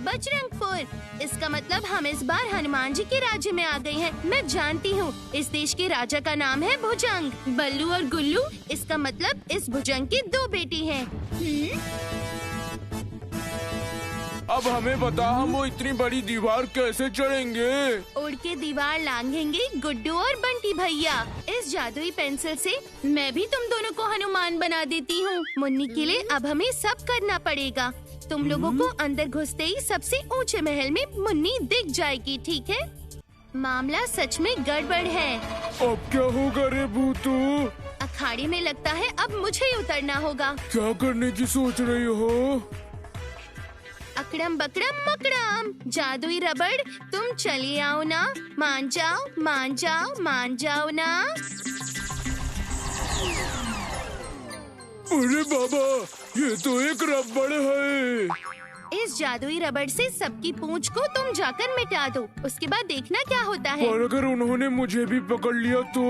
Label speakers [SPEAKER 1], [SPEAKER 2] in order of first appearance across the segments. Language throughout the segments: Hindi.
[SPEAKER 1] बजरंगपुर। इसका मतलब हम इस बार हनुमान जी के राज्य में आ गए हैं। मैं जानती हूँ इस देश के राजा का नाम है भुजंग। बल्लू और गुल्लू, इसका मतलब इस भुजंग की 2 बेटी हैं।
[SPEAKER 2] अब हमें बता, हम वो इतनी बड़ी दीवार कैसे चढ़ेंगे?
[SPEAKER 1] उड़ के दीवार लांघेंगे गुड्डू और बंटी भैया। इस जादुई पेंसिल से मैं भी तुम दोनों को हनुमान बना देती हूँ। मुन्नी के लिए अब हमें सब करना पड़ेगा। तुम लोगों को अंदर घुसते ही सबसे ऊंचे महल में मुन्नी दिख जाएगी, ठीक है? मामला सच में गड़बड़ है।
[SPEAKER 2] अब क्या होगा रे भूतू?
[SPEAKER 1] अखाड़े में लगता है अब मुझे ही उतरना होगा।
[SPEAKER 2] क्या करने की सोच रही हो?
[SPEAKER 1] अकड़म बकड़म मकड़म, जादुई रबड़ तुम चली आओ ना। मान जाओ मान जाओ मान जाओ ना।
[SPEAKER 2] अरे बाबा, ये तो एक रबड़ है।
[SPEAKER 1] इस जादुई रबड़ से सबकी पूंछ को तुम जाकर मिटा दो। उसके बाद देखना क्या होता है।
[SPEAKER 2] और अगर उन्होंने मुझे भी पकड़ लिया तो?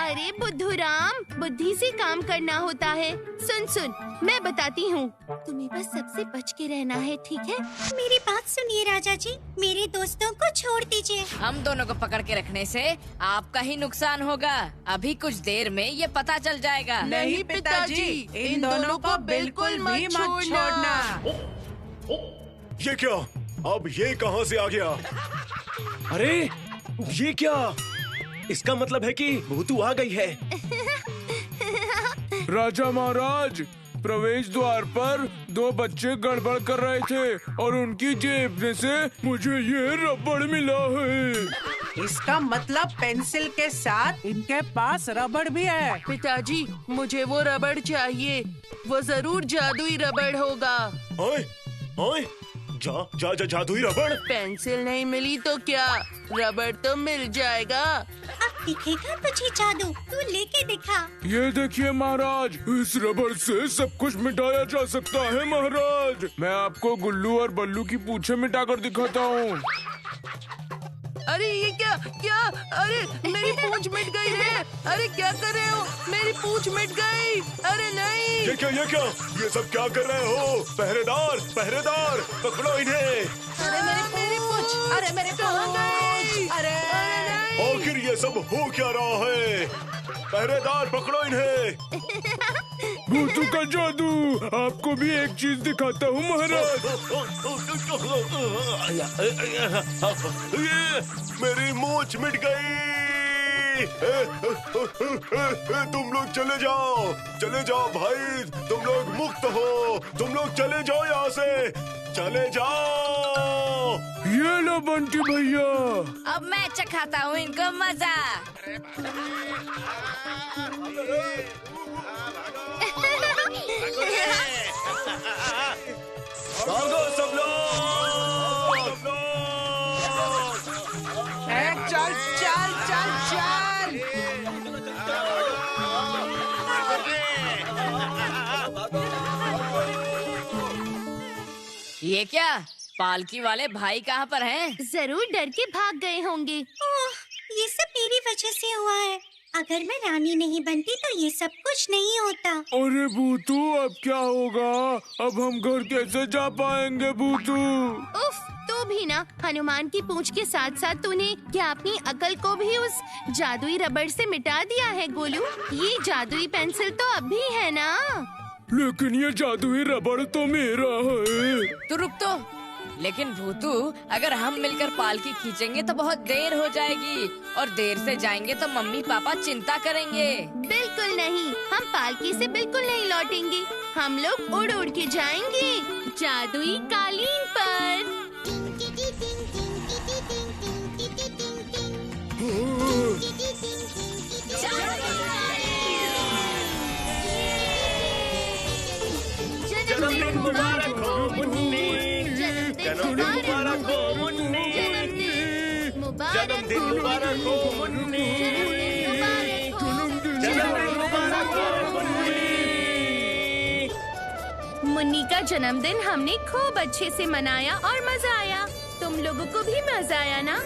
[SPEAKER 1] अरे बुद्धूराम, बुद्धि से काम करना होता है। सुन सुन, मैं बताती हूँ। तुम्हें बस सबसे बच के रहना है, ठीक है?
[SPEAKER 3] मेरी बात सुनिए राजा जी, मेरे दोस्तों को छोड़ दीजिए।
[SPEAKER 4] हम दोनों को पकड़ के रखने से आपका ही नुकसान होगा। अभी कुछ देर में ये पता चल जाएगा।
[SPEAKER 5] नहीं पिताजी, इन दोनों को बिल्कुल भी मत छोड़ना।
[SPEAKER 6] ये क्या? अब ये कहां से आ गया? अरे ये क्या? इसका मतलब है कि भूतू आ गई है।
[SPEAKER 2] राजा महाराज, प्रवेश द्वार पर 2 बच्चे गड़बड़ कर रहे थे और उनकी जेब में से मुझे ये रबड़ मिला है।
[SPEAKER 5] इसका मतलब पेंसिल के साथ इनके पास रबड़ भी है।
[SPEAKER 7] पिताजी, मुझे वो रबड़ चाहिए। वो जरूर जादुई रबड़ होगा।
[SPEAKER 6] ओए, ओए, जादुई रबड़?
[SPEAKER 7] पेंसिल नहीं मिली तो क्या, रबड़ तो मिल जाएगा।
[SPEAKER 3] अब दिखेगा तुझे जादू, तू लेके दिखा।
[SPEAKER 2] ये देखिए महाराज, इस रबड़ से सब कुछ मिटाया जा सकता है महाराज। मैं आपको गुल्लू और बल्लू की पूंछें मिटाकर दिखाता हूँ।
[SPEAKER 7] अरे ये क्या क्या? अरे मेरी पूंछ मिट गई है। अरे क्या कर रहे हो? मेरी पूंछ मिट गई। अरे नहीं।
[SPEAKER 6] ये क्या? ये सब क्या कर रहे हो? पहरेदार, पहरेदार, पकड़ो इन्हें।
[SPEAKER 7] अरे मेरी पूंछ, अरे मेरी पूंछ। अरे
[SPEAKER 6] आखिर ये सब हो क्या रहा है? पहरेदार, पकड़ो इन्हें।
[SPEAKER 2] भूतू का जादू, आपको भी एक चीज दिखाता हूँ महाराज।
[SPEAKER 6] मेरी मूंछ मिट गई। तुम लोग चले जाओ भाई, तुम लोग मुक्त हो। तुम लोग चले जाओ यहाँ से, चले जाओ।
[SPEAKER 2] ये लो बंटी भैया।
[SPEAKER 4] अब मैं चखाता हूँ इनको मजा।
[SPEAKER 6] भागो सब लोग।
[SPEAKER 5] चल चल चल चल।
[SPEAKER 4] ये क्या? पालकी वाले भाई कहाँ पर हैं?
[SPEAKER 1] जरूर डर के भाग गए होंगे।
[SPEAKER 3] ओह, ये सब मेरी वजह से हुआ है। अगर मैं रानी नहीं बनती तो ये सब कुछ नहीं होता।
[SPEAKER 2] अरे भूतू, अब क्या होगा? अब हम घर कैसे जा पाएंगे भूतू?
[SPEAKER 1] उफ, तू भी ना। हनुमान की पूंछ के साथ साथ तूने क्या अपनी अकल को भी उस जादुई रबड़ से मिटा दिया है गोलू? ये जादुई पेंसिल तो अब भी है ना?
[SPEAKER 2] लेकिन ये जादुई रबड़ तो मेरा है।
[SPEAKER 4] तो रुक तो। लेकिन भूतू, अगर हम मिलकर पालकी खींचेंगे तो बहुत देर हो जाएगी और देर से जाएंगे तो मम्मी पापा चिंता करेंगे।
[SPEAKER 1] बिल्कुल नहीं, हम पालकी से बिल्कुल नहीं लौटेंगे। हम लोग उड़ उड़ के जाएंगे जादुई कालीन पर।
[SPEAKER 6] जन्मदिन मुबारक हो मुन्नी, जन्मदिन मुबारक हो मुन्नी, जन्मदिन मुबारक हो मुन्नी, जन्मदिन मुबारक हो मुन्नी।
[SPEAKER 1] मुन्नी का जन्मदिन हमने खूब अच्छे से मनाया और मजा आया। तुम लोगों को भी मजा आया ना?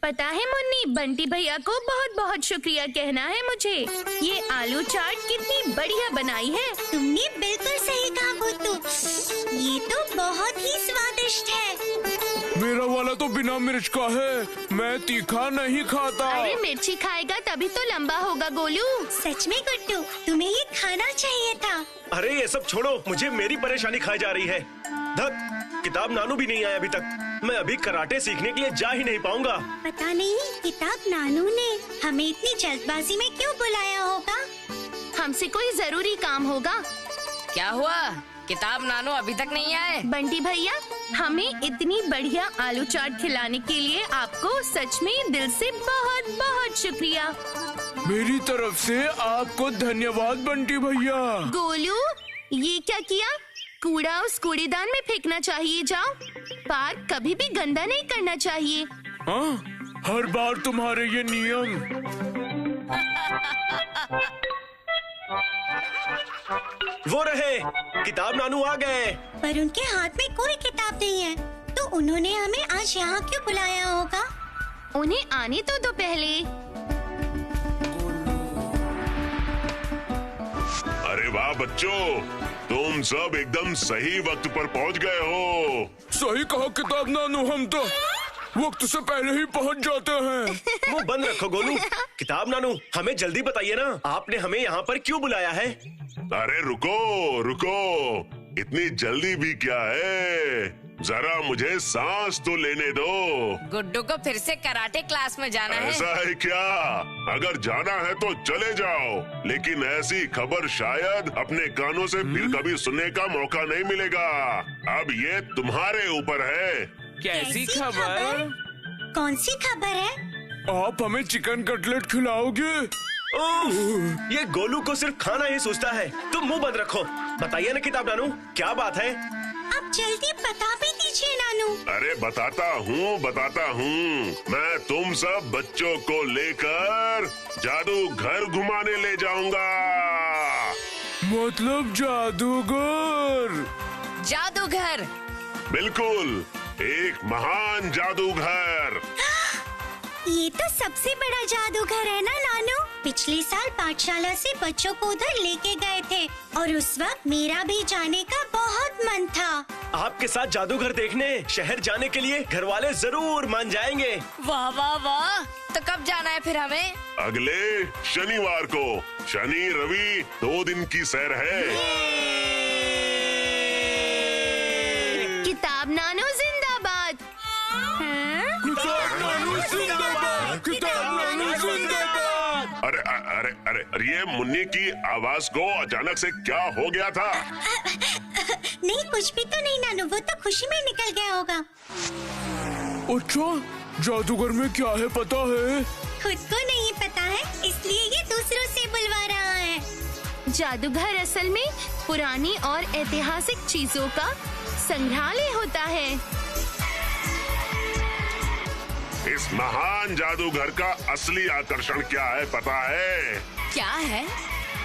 [SPEAKER 1] पता है मुन्नी, बंटी भैया को बहुत बहुत शुक्रिया कहना है मुझे। ये आलू चाट कितनी बढ़िया बनाई है।
[SPEAKER 3] तुमने बिल्कुल सही कहा भूतू, ये तो बहुत ही स्वादिष्ट है।
[SPEAKER 2] मेरा वाला तो बिना मिर्च का है, मैं तीखा नहीं खाता।
[SPEAKER 1] अरे मिर्ची खाएगा तभी तो लंबा होगा गोलू।
[SPEAKER 3] सच में गुड्डू, तुम्हें ये खाना चाहिए था।
[SPEAKER 6] अरे ये सब छोड़ो, मुझे मेरी परेशानी खाई जा रही है। धत, किताब नानू भी नहीं आया अभी तक। मैं अभी कराटे सीखने के लिए जा ही नहीं पाऊंगा।
[SPEAKER 3] पता नहीं किताब नानू ने हमें इतनी जल्दबाजी में क्यों बुलाया होगा।
[SPEAKER 1] हमसे कोई जरूरी काम होगा।
[SPEAKER 4] क्या हुआ? किताब नानू अभी तक नहीं आए?
[SPEAKER 1] बंटी भैया, हमें इतनी बढ़िया आलू चाट खिलाने के लिए आपको सच में दिल से बहुत बहुत शुक्रिया।
[SPEAKER 2] मेरी तरफ से आपको धन्यवाद बंटी भैया।
[SPEAKER 1] गोलू, ये क्या किया? कूड़ा उस कूड़ेदान में फेंकना चाहिए। जाओ, पार्क कभी भी गंदा नहीं करना चाहिए।
[SPEAKER 2] हाँ, हर बार तुम्हारे ये नियम।
[SPEAKER 6] वो रहे, किताब नानू आ गए।
[SPEAKER 3] पर उनके हाथ में कोई किताब नहीं है, तो उन्होंने हमें आज यहाँ क्यों बुलाया होगा?
[SPEAKER 1] उन्हें आने तो दो पहले।
[SPEAKER 8] अरे वाह बच्चों, तुम सब एकदम सही वक्त पर पहुंच गए हो।
[SPEAKER 2] सही कहा किताब नानू, हम तो वक्त से पहले ही पहुंच जाते हैं।
[SPEAKER 6] मुंह बंद रखो गोलू। किताब नानू, हमें जल्दी बताइए ना, आपने हमें यहाँ पर क्यों बुलाया है?
[SPEAKER 8] अरे रुको रुको, इतनी जल्दी भी क्या है, जरा मुझे सांस तो लेने दो।
[SPEAKER 4] गुड्डू को फिर से कराटे क्लास में जाना है।
[SPEAKER 8] ऐसा है क्या? अगर जाना है तो चले जाओ, लेकिन ऐसी खबर शायद अपने कानों से फिर कभी सुनने का मौका नहीं मिलेगा। अब ये तुम्हारे ऊपर है।
[SPEAKER 2] कैसी खबर?
[SPEAKER 3] कौन सी खबर है?
[SPEAKER 2] आप हमें चिकन कटलेट खिलाओगे?
[SPEAKER 6] ओह, ये गोलू को सिर्फ खाना ही सोचता है। तुम मुंह बंद रखो। बताइए ना किताब नानू, क्या बात है?
[SPEAKER 3] आप जल्दी बता भी दीजिए नानू।
[SPEAKER 8] अरे बताता हूँ। मैं तुम सब बच्चों को लेकर जादू घर घुमाने ले जाऊंगा।
[SPEAKER 2] मतलब जादूगर?
[SPEAKER 4] जादूगर?
[SPEAKER 8] बिल्कुल, एक महान जादूघर।
[SPEAKER 3] ये तो सबसे बड़ा जादूगर है ना नानू? पिछले साल पाठशाला से बच्चों को उधर लेके गए थे और उस वक्त मेरा भी जाने का बहुत मन था।
[SPEAKER 6] आपके साथ जादूगर देखने शहर जाने के लिए घर वाले जरूर मान जाएंगे।
[SPEAKER 4] वाह वाह वाह। तो कब जाना है फिर हमें?
[SPEAKER 8] अगले शनिवार को। शनि रवि 2 दिन की सैर है।
[SPEAKER 1] किताब नानू जिंदाबाद।
[SPEAKER 2] किताब नानू जिंदाबाद! किताब नानू जिंदाबाद!
[SPEAKER 8] अरे ये मुन्नी की आवाज को अचानक से क्या हो गया था?
[SPEAKER 3] नहीं, कुछ भी तो नहीं नानू, वो तो खुशी में निकल गया होगा।
[SPEAKER 2] अच्छा, जादूगर में क्या है पता है?
[SPEAKER 3] खुद को नहीं पता है, इसलिए ये दूसरों से बुलवा रहा है।
[SPEAKER 1] जादूघर असल में पुरानी और ऐतिहासिक चीजों का संग्रहालय होता है।
[SPEAKER 8] इस महान जादूगर का असली आकर्षण क्या है पता है?
[SPEAKER 4] क्या है?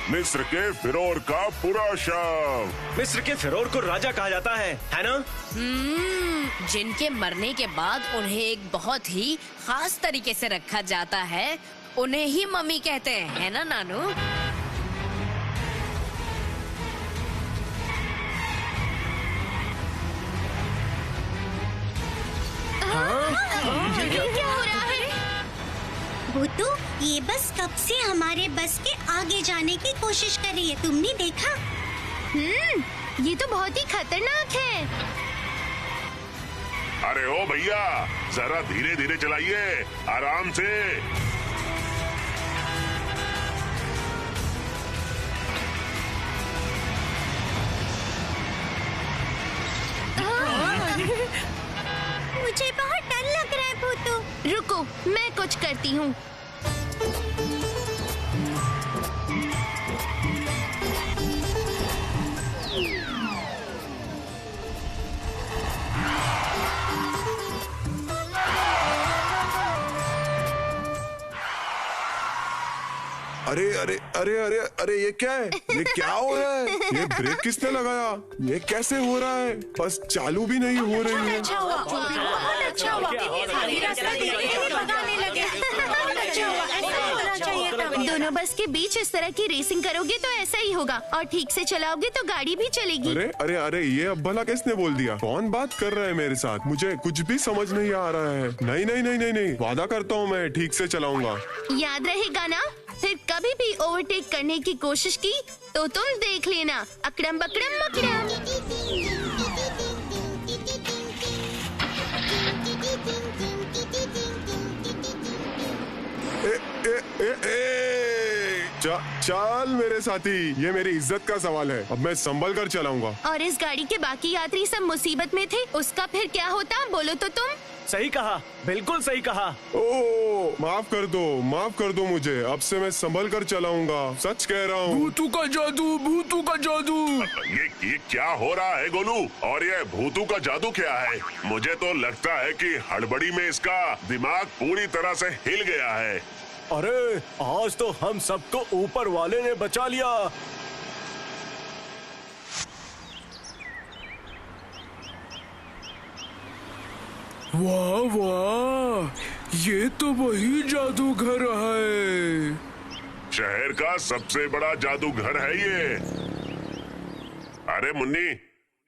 [SPEAKER 8] मिस्र के फिरौन का पूरा शव।
[SPEAKER 6] मिस्र के फिरौन को राजा कहा जाता है ना?
[SPEAKER 4] जिनके मरने के बाद उन्हें एक बहुत ही खास तरीके से रखा जाता है, उन्हें ही मम्मी कहते हैं, है ना नानू?
[SPEAKER 1] ये क्या हो रहा है?
[SPEAKER 3] भूतू, ये बस कब से हमारे बस के आगे जाने की कोशिश कर रही है, तुमने देखा?
[SPEAKER 1] ये तो बहुत ही खतरनाक है।
[SPEAKER 8] अरे ओ भैया, जरा धीरे धीरे चलाइए, आराम से।
[SPEAKER 3] मुझे बहुत डर लग रहा है भूतू।
[SPEAKER 1] रुको, मैं कुछ करती हूँ।
[SPEAKER 9] अरे अरे अरे अरे अरे ये क्या है? ये क्या हो रहा है? ये ब्रेक किसने लगाया? ये कैसे हो रहा है? बस चालू भी नहीं हो रही है।
[SPEAKER 3] अच्छा हुआ, बहुत अच्छा हुआ। खाली रास्ता देखते ही भगाने लगे। बहुत अच्छा हुआ, ऐसा होना चाहिए था।
[SPEAKER 1] दोनों बस के बीच इस तरह की रेसिंग करोगे तो ऐसा ही होगा, और ठीक से चलाओगे तो गाड़ी भी चलेगी।
[SPEAKER 9] अरे अरे अरे ये अब भला किसने बोल दिया? कौन बात कर रहा है मेरे साथ? मुझे कुछ भी समझ नहीं आ रहा है। नहीं नहीं नहीं नहीं नहीं, वादा करता हूँ मैं ठीक से चलाऊंगा।
[SPEAKER 1] याद रहेगा ना? फिर कभी भी ओवरटेक करने की कोशिश की तो तुम देख लेना, अकड़म बकड़म मकड़म।
[SPEAKER 9] चल मेरे साथी, ये मेरी इज्जत का सवाल है। अब मैं संभल कर चलाऊंगा।
[SPEAKER 1] और इस गाड़ी के बाकी यात्री सब मुसीबत में थे, उसका फिर क्या होता? बोलो तो तुम।
[SPEAKER 6] सही कहा, बिल्कुल सही कहा।
[SPEAKER 9] ओ माफ कर दो मुझे। अब से मैं संभल कर चलाऊंगा, सच कह रहा हूँ।
[SPEAKER 2] भूतू का जादू, भूतू का जादू।
[SPEAKER 8] ये क्या हो रहा है गोलू? और ये भूतू का जादू क्या है? मुझे तो लगता है कि हड़बड़ी में इसका दिमाग पूरी तरह से हिल गया है।
[SPEAKER 6] अरे आज तो हम सबको ऊपर वाले ने बचा लिया।
[SPEAKER 2] वाह वाह, ये तो वही जादूगर है।
[SPEAKER 8] शहर का सबसे बड़ा जादूगर है ये। अरे मुन्नी,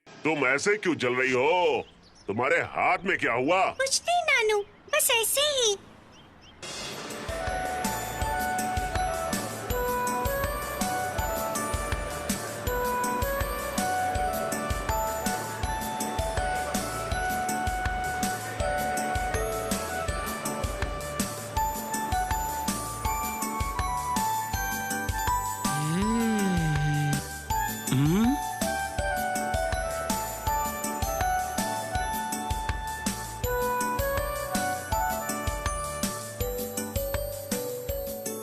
[SPEAKER 8] तुम ऐसे क्यों चल रही हो? तुम्हारे हाथ में क्या हुआ?
[SPEAKER 3] कुछ नहीं नानू, बस ऐसे ही।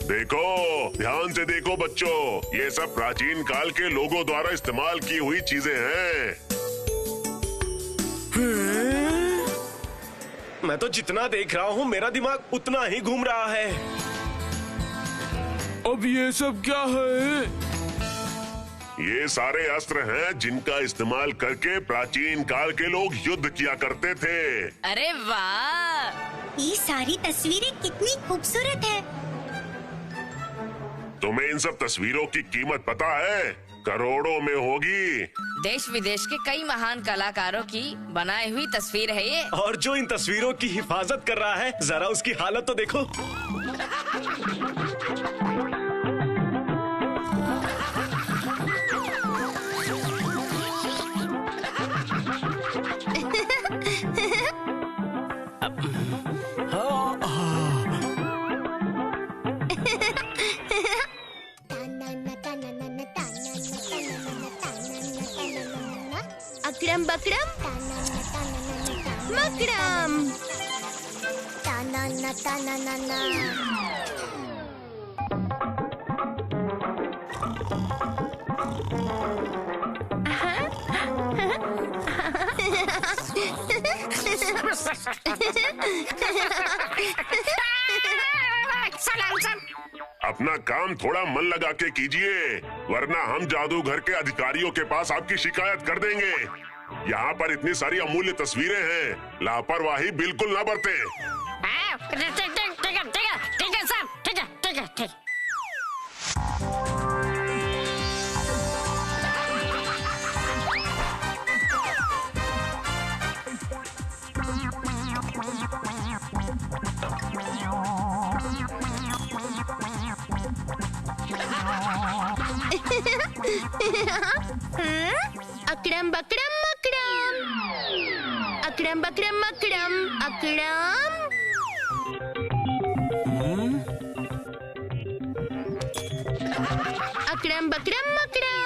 [SPEAKER 8] देखो, ध्यान से देखो बच्चों, ये सब प्राचीन काल के लोगों द्वारा इस्तेमाल की हुई चीजें हैं।
[SPEAKER 6] मैं तो जितना देख रहा हूँ मेरा दिमाग उतना ही घूम रहा है।
[SPEAKER 2] अब ये सब क्या है?
[SPEAKER 8] ये सारे अस्त्र हैं जिनका इस्तेमाल करके प्राचीन काल के लोग युद्ध किया करते थे।
[SPEAKER 4] अरे वाह,
[SPEAKER 3] ये सारी तस्वीरें कितनी खूबसूरत है।
[SPEAKER 8] तुम्हें इन सब तस्वीरों की कीमत पता है? करोड़ों में होगी।
[SPEAKER 4] देश विदेश के कई महान कलाकारों की बनाई हुई तस्वीर है ये।
[SPEAKER 6] और जो इन तस्वीरों की हिफाजत कर रहा है, जरा उसकी हालत तो देखो।
[SPEAKER 1] अकड़म बकड़म मकड़म।
[SPEAKER 8] अपना काम थोड़ा मन लगा के कीजिए, वरना हम जादूगर के अधिकारियों के पास आपकी शिकायत कर देंगे। यहाँ पर इतनी सारी अमूल्य तस्वीरें हैं, लापरवाही बिल्कुल ना बरतें।
[SPEAKER 4] ठीक है साहब, ठीक है।
[SPEAKER 1] अकड़म बकड़म मकड़म, अकड़म बकड़म मकड़म, अकड़म। अकड़म बकड़म मकड़म।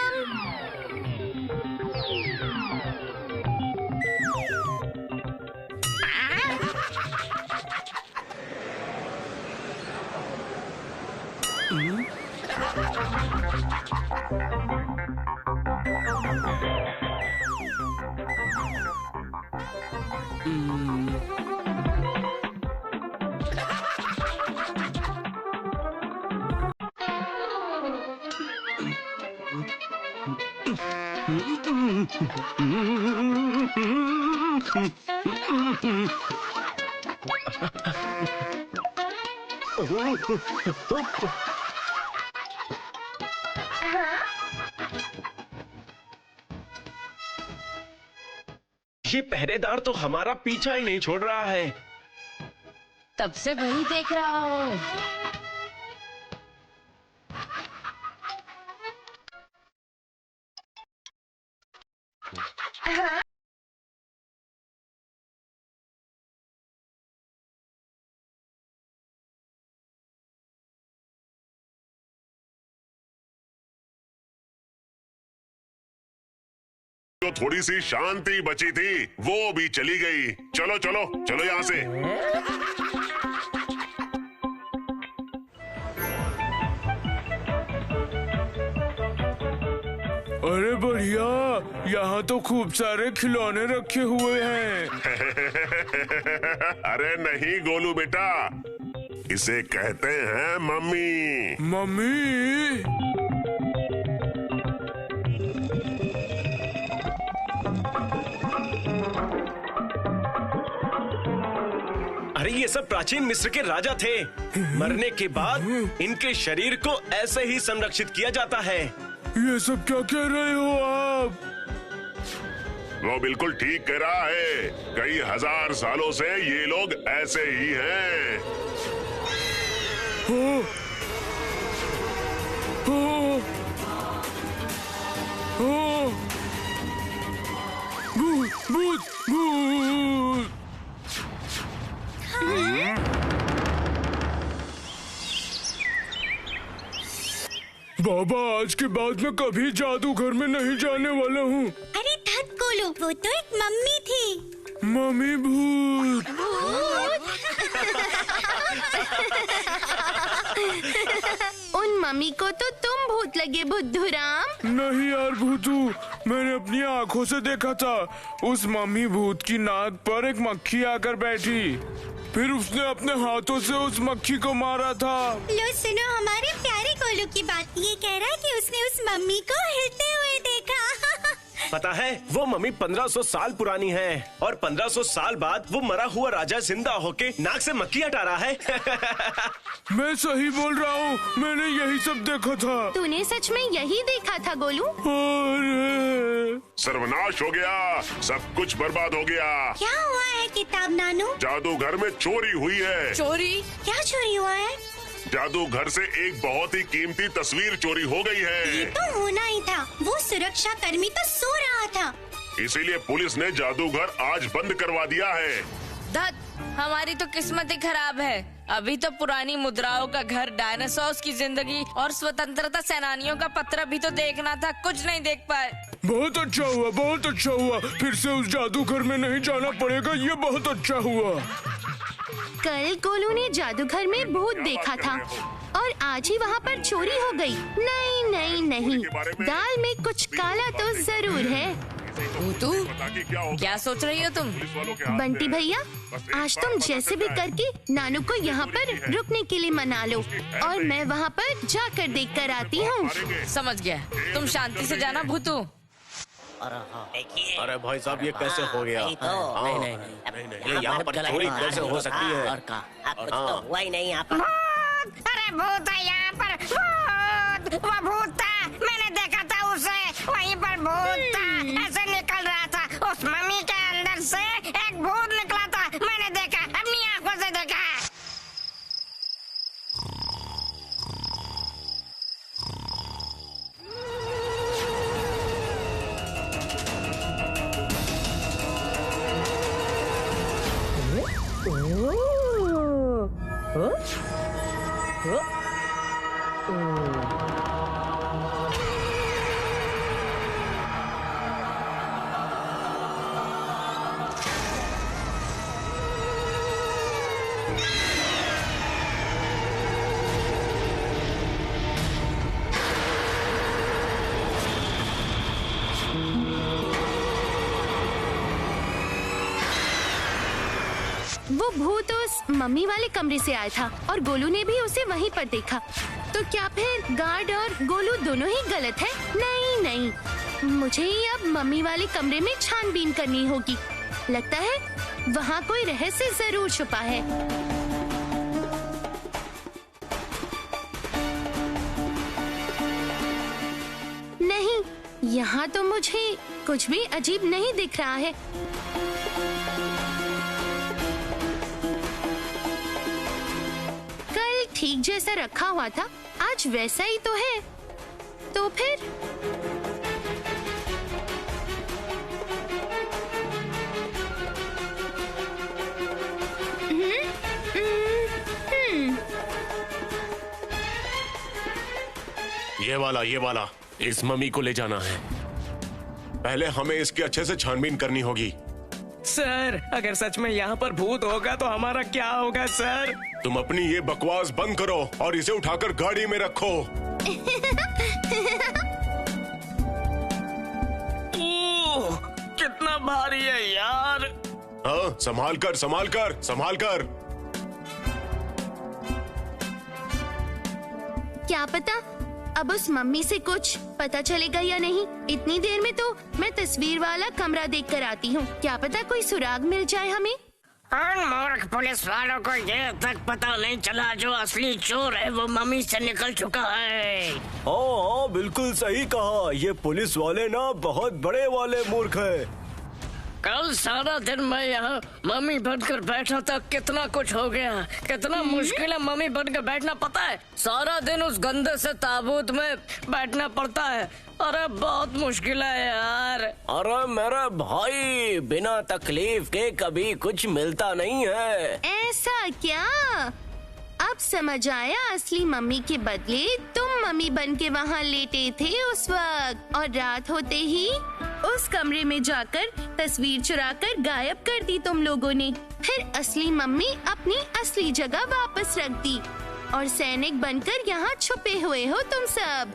[SPEAKER 6] ये पहरेदार तो हमारा पीछा ही नहीं छोड़ रहा है।
[SPEAKER 4] तब से वही देख रहा हूँ।
[SPEAKER 8] जो थोड़ी सी शांति बची थी वो भी चली गई। चलो चलो चलो यहाँ से।
[SPEAKER 2] अरे बढ़िया, यहाँ तो खूब सारे खिलौने रखे हुए हैं।
[SPEAKER 8] अरे नहीं गोलू बेटा, इसे कहते हैं मम्मी।
[SPEAKER 2] मम्मी?
[SPEAKER 6] अरे ये सब प्राचीन मिस्र के राजा थे। मरने के बाद इनके शरीर को ऐसे ही संरक्षित किया जाता है।
[SPEAKER 2] ये सब क्या कह रहे हो आप?
[SPEAKER 8] वो बिल्कुल ठीक कह रहा है। कई हजार सालों से ये लोग ऐसे ही हैं।
[SPEAKER 2] हो, हो, हो, भूत, भूत, भूत। बाबा, आज के बाद मैं कभी जादूगर में नहीं जाने वाला हूँ।
[SPEAKER 3] अरे धत गोलू, वो तो एक मम्मी थी।
[SPEAKER 2] मम्मी भूत।
[SPEAKER 1] उन मम्मी को तो तुम भूत लगे बुद्धूराम।
[SPEAKER 2] नहीं यार भूतू, मैंने अपनी आंखों से देखा था। उस मम्मी भूत की नाक पर एक मक्खी आकर बैठी, फिर उसने अपने हाथों से उस मक्खी को मारा था।
[SPEAKER 3] लो सुनो हमारे प्यारे गोलू की बात। ये कह रहा है कि उसने उस मम्मी को हिलते हुए देखा।
[SPEAKER 6] पता है वो मम्मी 1500 साल पुरानी है और 1500 साल बाद वो मरा हुआ राजा जिंदा होके नाक से मक्खी हटा रहा है।
[SPEAKER 2] मैं सही बोल रहा हूँ, मैंने यही सब देखा था।
[SPEAKER 1] तूने सच में यही देखा था गोलू?
[SPEAKER 2] अरे
[SPEAKER 8] सर्वनाश हो गया, सब कुछ बर्बाद हो गया।
[SPEAKER 3] क्या हुआ है किताब नानू?
[SPEAKER 8] जादूगर में चोरी हुई है।
[SPEAKER 4] चोरी?
[SPEAKER 3] क्या चोरी हुआ है?
[SPEAKER 8] जादूगर से एक बहुत ही कीमती तस्वीर चोरी हो गई
[SPEAKER 3] ये
[SPEAKER 8] है।
[SPEAKER 3] तो होना ही था। वो सुरक्षा कर्मी तो सो रहा था।
[SPEAKER 8] इसीलिए पुलिस ने जादूगर आज बंद करवा दिया है।
[SPEAKER 4] धत, हमारी तो किस्मत ही खराब है। अभी तो पुरानी मुद्राओं का घर, डायनासोर्स की जिंदगी और स्वतंत्रता सेनानियों का पत्र भी तो देखना था, कुछ नहीं देख पाए।
[SPEAKER 2] बहुत अच्छा हुआ, बहुत अच्छा हुआ। फिर से उस जादूगर में नहीं जाना पड़ेगा, ये बहुत अच्छा हुआ।
[SPEAKER 1] कल गोलू ने जादूगर में भूत देखा था और आज ही वहाँ पर चोरी हो गई। नहीं नहीं नहीं, दाल में कुछ काला तो जरूर है।
[SPEAKER 4] भूतू, क्या सोच रही हो तुम?
[SPEAKER 1] बंटी भैया, आज तुम जैसे भी करके नानू को यहाँ पर रुकने के लिए मना लो और मैं वहाँ पर जाकर देख कर आती हूँ।
[SPEAKER 4] समझ गया, तुम शांति से जाना भूतू।
[SPEAKER 6] अरे भाई साहब, ये कैसे हो गया? ये यहाँ पर चोरी कैसे हो सकती है?
[SPEAKER 10] कुछ तो हुआ ही नहीं यहाँ पर। अरे भूत है यहाँ पर, भूत! वो भूत था, मैंने देखा था उसे, वहीं पर भूत था, ऐसे निकल रहा था। उस मम्मी के अंदर से एक भूत निकला था, मैंने देखा, अपनी आंखों से देखा।
[SPEAKER 1] वो भूत उस मम्मी वाले कमरे से आया था और गोलू ने भी उसे वहीं पर देखा। तो क्या फिर गार्ड और गोलू दोनों ही गलत है? नहीं नहीं, मुझे ही अब मम्मी वाले कमरे में छानबीन करनी होगी। लगता है वहाँ कोई रहस्य जरूर छुपा है। नहीं, यहाँ तो मुझे कुछ भी अजीब नहीं दिख रहा है। कल ठीक जैसा रखा हुआ था, आज वैसा ही तो है। तो फिर
[SPEAKER 6] ये वाला इस मम्मी को ले जाना है। पहले हमें इसकी अच्छे से छानबीन करनी होगी।
[SPEAKER 11] सर, अगर सच में यहाँ पर भूत होगा तो हमारा क्या होगा सर?
[SPEAKER 6] तुम अपनी ये बकवास बंद करो और इसे उठाकर गाड़ी में रखो।
[SPEAKER 11] ओह, कितना भारी है यार।
[SPEAKER 6] हाँ, संभाल कर संभाल कर संभाल कर।
[SPEAKER 1] क्या पता अब उस मम्मी से कुछ पता चलेगा या नहीं। इतनी देर में तो मैं तस्वीर वाला कमरा देख कर आती हूँ। क्या पता कोई सुराग मिल जाए हमें।
[SPEAKER 10] उन मूर्ख पुलिस वालों को ये तक पता नहीं चला जो असली चोर है वो मम्मी से निकल चुका है।
[SPEAKER 6] हाँ, बिल्कुल सही कहा। ये पुलिस वाले ना बहुत बड़े वाले मूर्ख है।
[SPEAKER 10] कल सारा दिन मैं यहाँ मम्मी बनकर बैठा था, कितना कुछ हो गया। कितना मुश्किल है मम्मी बनकर बैठना, पता है? सारा दिन उस गंदे से ताबूत में बैठना पड़ता है। अरे बहुत मुश्किल है यार।
[SPEAKER 6] अरे मेरे भाई, बिना तकलीफ के कभी कुछ मिलता नहीं है।
[SPEAKER 1] ऐसा क्या? अब समझ आया, असली मम्मी के बदले तुम मम्मी बन के वहाँ लेटे थे उस वक्त, और रात होते ही उस कमरे में जाकर तस्वीर चुराकर गायब कर दी तुम लोगों ने। फिर असली मम्मी अपनी असली जगह वापस रख दी और सैनिक बनकर यहाँ छुपे हुए हो तुम सब।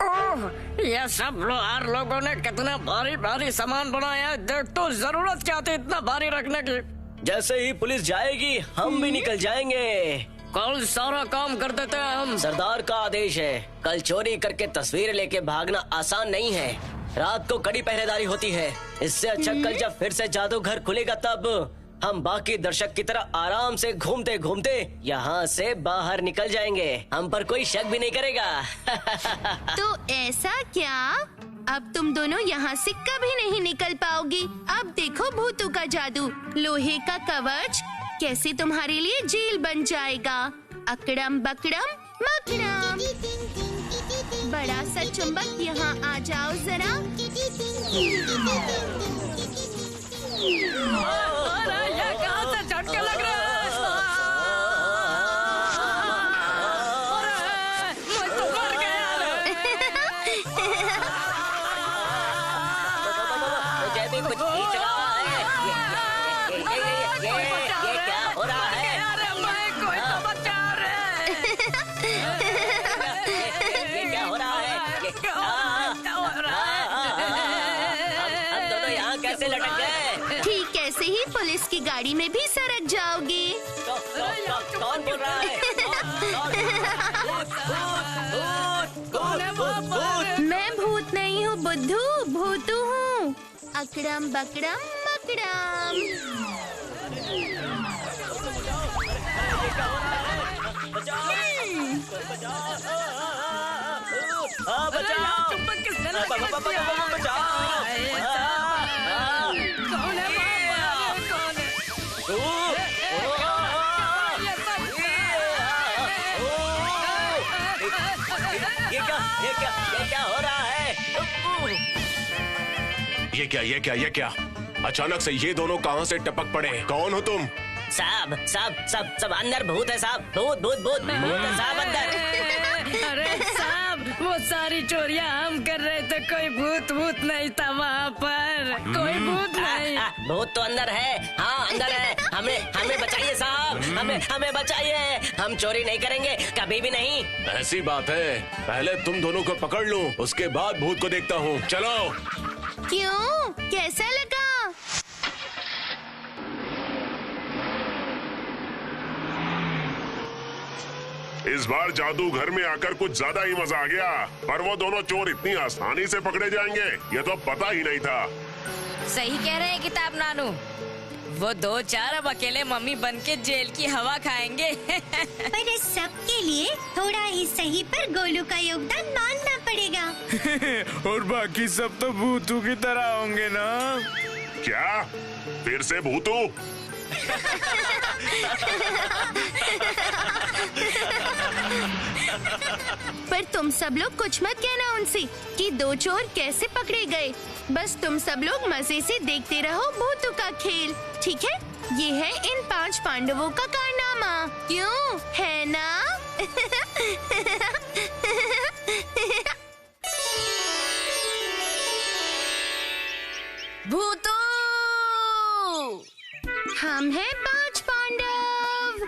[SPEAKER 10] ओह, ये सब लोगों ने कितना भारी भारी सामान बनाया है। देख तो, जरूरत क्या थी इतना भारी रखने की।
[SPEAKER 6] जैसे ही पुलिस जाएगी हम भी निकल जाएंगे।
[SPEAKER 10] कल सारा काम कर देते हैं हम।
[SPEAKER 12] सरदार का आदेश है, कल चोरी करके तस्वीर लेके भागना आसान नहीं है। रात को कड़ी पहरेदारी होती है। इससे अच्छा कल जब फिर से जादू घर खुलेगा तब हम बाकी दर्शक की तरह आराम से घूमते घूमते यहाँ से बाहर निकल जाएंगे। हम पर कोई शक भी नहीं करेगा।
[SPEAKER 1] तो ऐसा क्या? अब तुम दोनों यहाँ से कभी नहीं निकल पाओगी। अब देखो भूतों का जादू, लोहे का कवच कैसे तुम्हारे लिए जेल बन जाएगा। अकड़म बकड़म मकड़म। बड़ा सा चुंबक यहाँ आ जाओ जरा।
[SPEAKER 10] अरे ये कहाँ से झटके लग रहे हैं? अरे मैं तो मर गया।
[SPEAKER 12] मुझे भी कुछ खींच रहा है। ये क्या हो रहा है?
[SPEAKER 10] अरे मैं कोई तो बचा रहे।
[SPEAKER 12] ये क्या हो रहा है? हम दोनों यहाँ कैसे लटक गए?
[SPEAKER 1] ठीक ऐसे ही पुलिस की गाड़ी में भी सरक जाओगे।
[SPEAKER 12] कौन बोल रहा है?
[SPEAKER 1] मैं भूत नहीं हूँ बुद्धू, भूतू हूँ। अकड़म बकड़म मकड़म।
[SPEAKER 12] बचाओ!
[SPEAKER 10] चुंबक किसने
[SPEAKER 12] बचाओ!
[SPEAKER 10] कौन है? कौन है?
[SPEAKER 12] ये क्या हो रहा है?
[SPEAKER 6] ये क्या? अचानक से ये दोनों कहाँ से टपक पड़े? कौन हो तुम?
[SPEAKER 12] सब अंदर भूत है साहब। भूत है साहब अंदर।
[SPEAKER 10] अरे साहब, वो सारी चोरियां हम कर रहे थे, कोई भूत नहीं था वहाँ पर। कोई भूत नहीं।
[SPEAKER 12] भूत तो अंदर है। हाँ अंदर है। हमें बचाइए साहब, हमें बचाइए। हम चोरी नहीं करेंगे, कभी भी नहीं।
[SPEAKER 6] ऐसी बात है, पहले तुम दोनों को पकड़ लूं, उसके बाद भूत को देखता हूँ। चलो।
[SPEAKER 1] क्यों? कैसा लगा?
[SPEAKER 8] इस बार जादू घर में आकर कुछ ज्यादा ही मजा आ गया। पर वो दोनों चोर इतनी आसानी से पकड़े जाएंगे ये तो पता ही नहीं था।
[SPEAKER 4] सही कह रहे हैं किताब नानू, वो 2-4 अब अकेले मम्मी बन के जेल की हवा खाएंगे।
[SPEAKER 3] पर इस सब के लिए थोड़ा ही सही पर गोलू का योगदान मानना पड़ेगा।
[SPEAKER 2] और बाकी सब तो भूतू की तरह होंगे ना?
[SPEAKER 8] क्या फिर से भूतू?
[SPEAKER 1] पर तुम सब लोग कुछ मत कहना उनसे कि 2 चोर कैसे पकड़े गए। बस तुम सब लोग मजे से देखते रहो भूतू का खेल, ठीक है? ये है इन 5 पांडवों का कारनामा, क्यों है ना?
[SPEAKER 4] भूतू!
[SPEAKER 1] हम हैं 5 पांडव।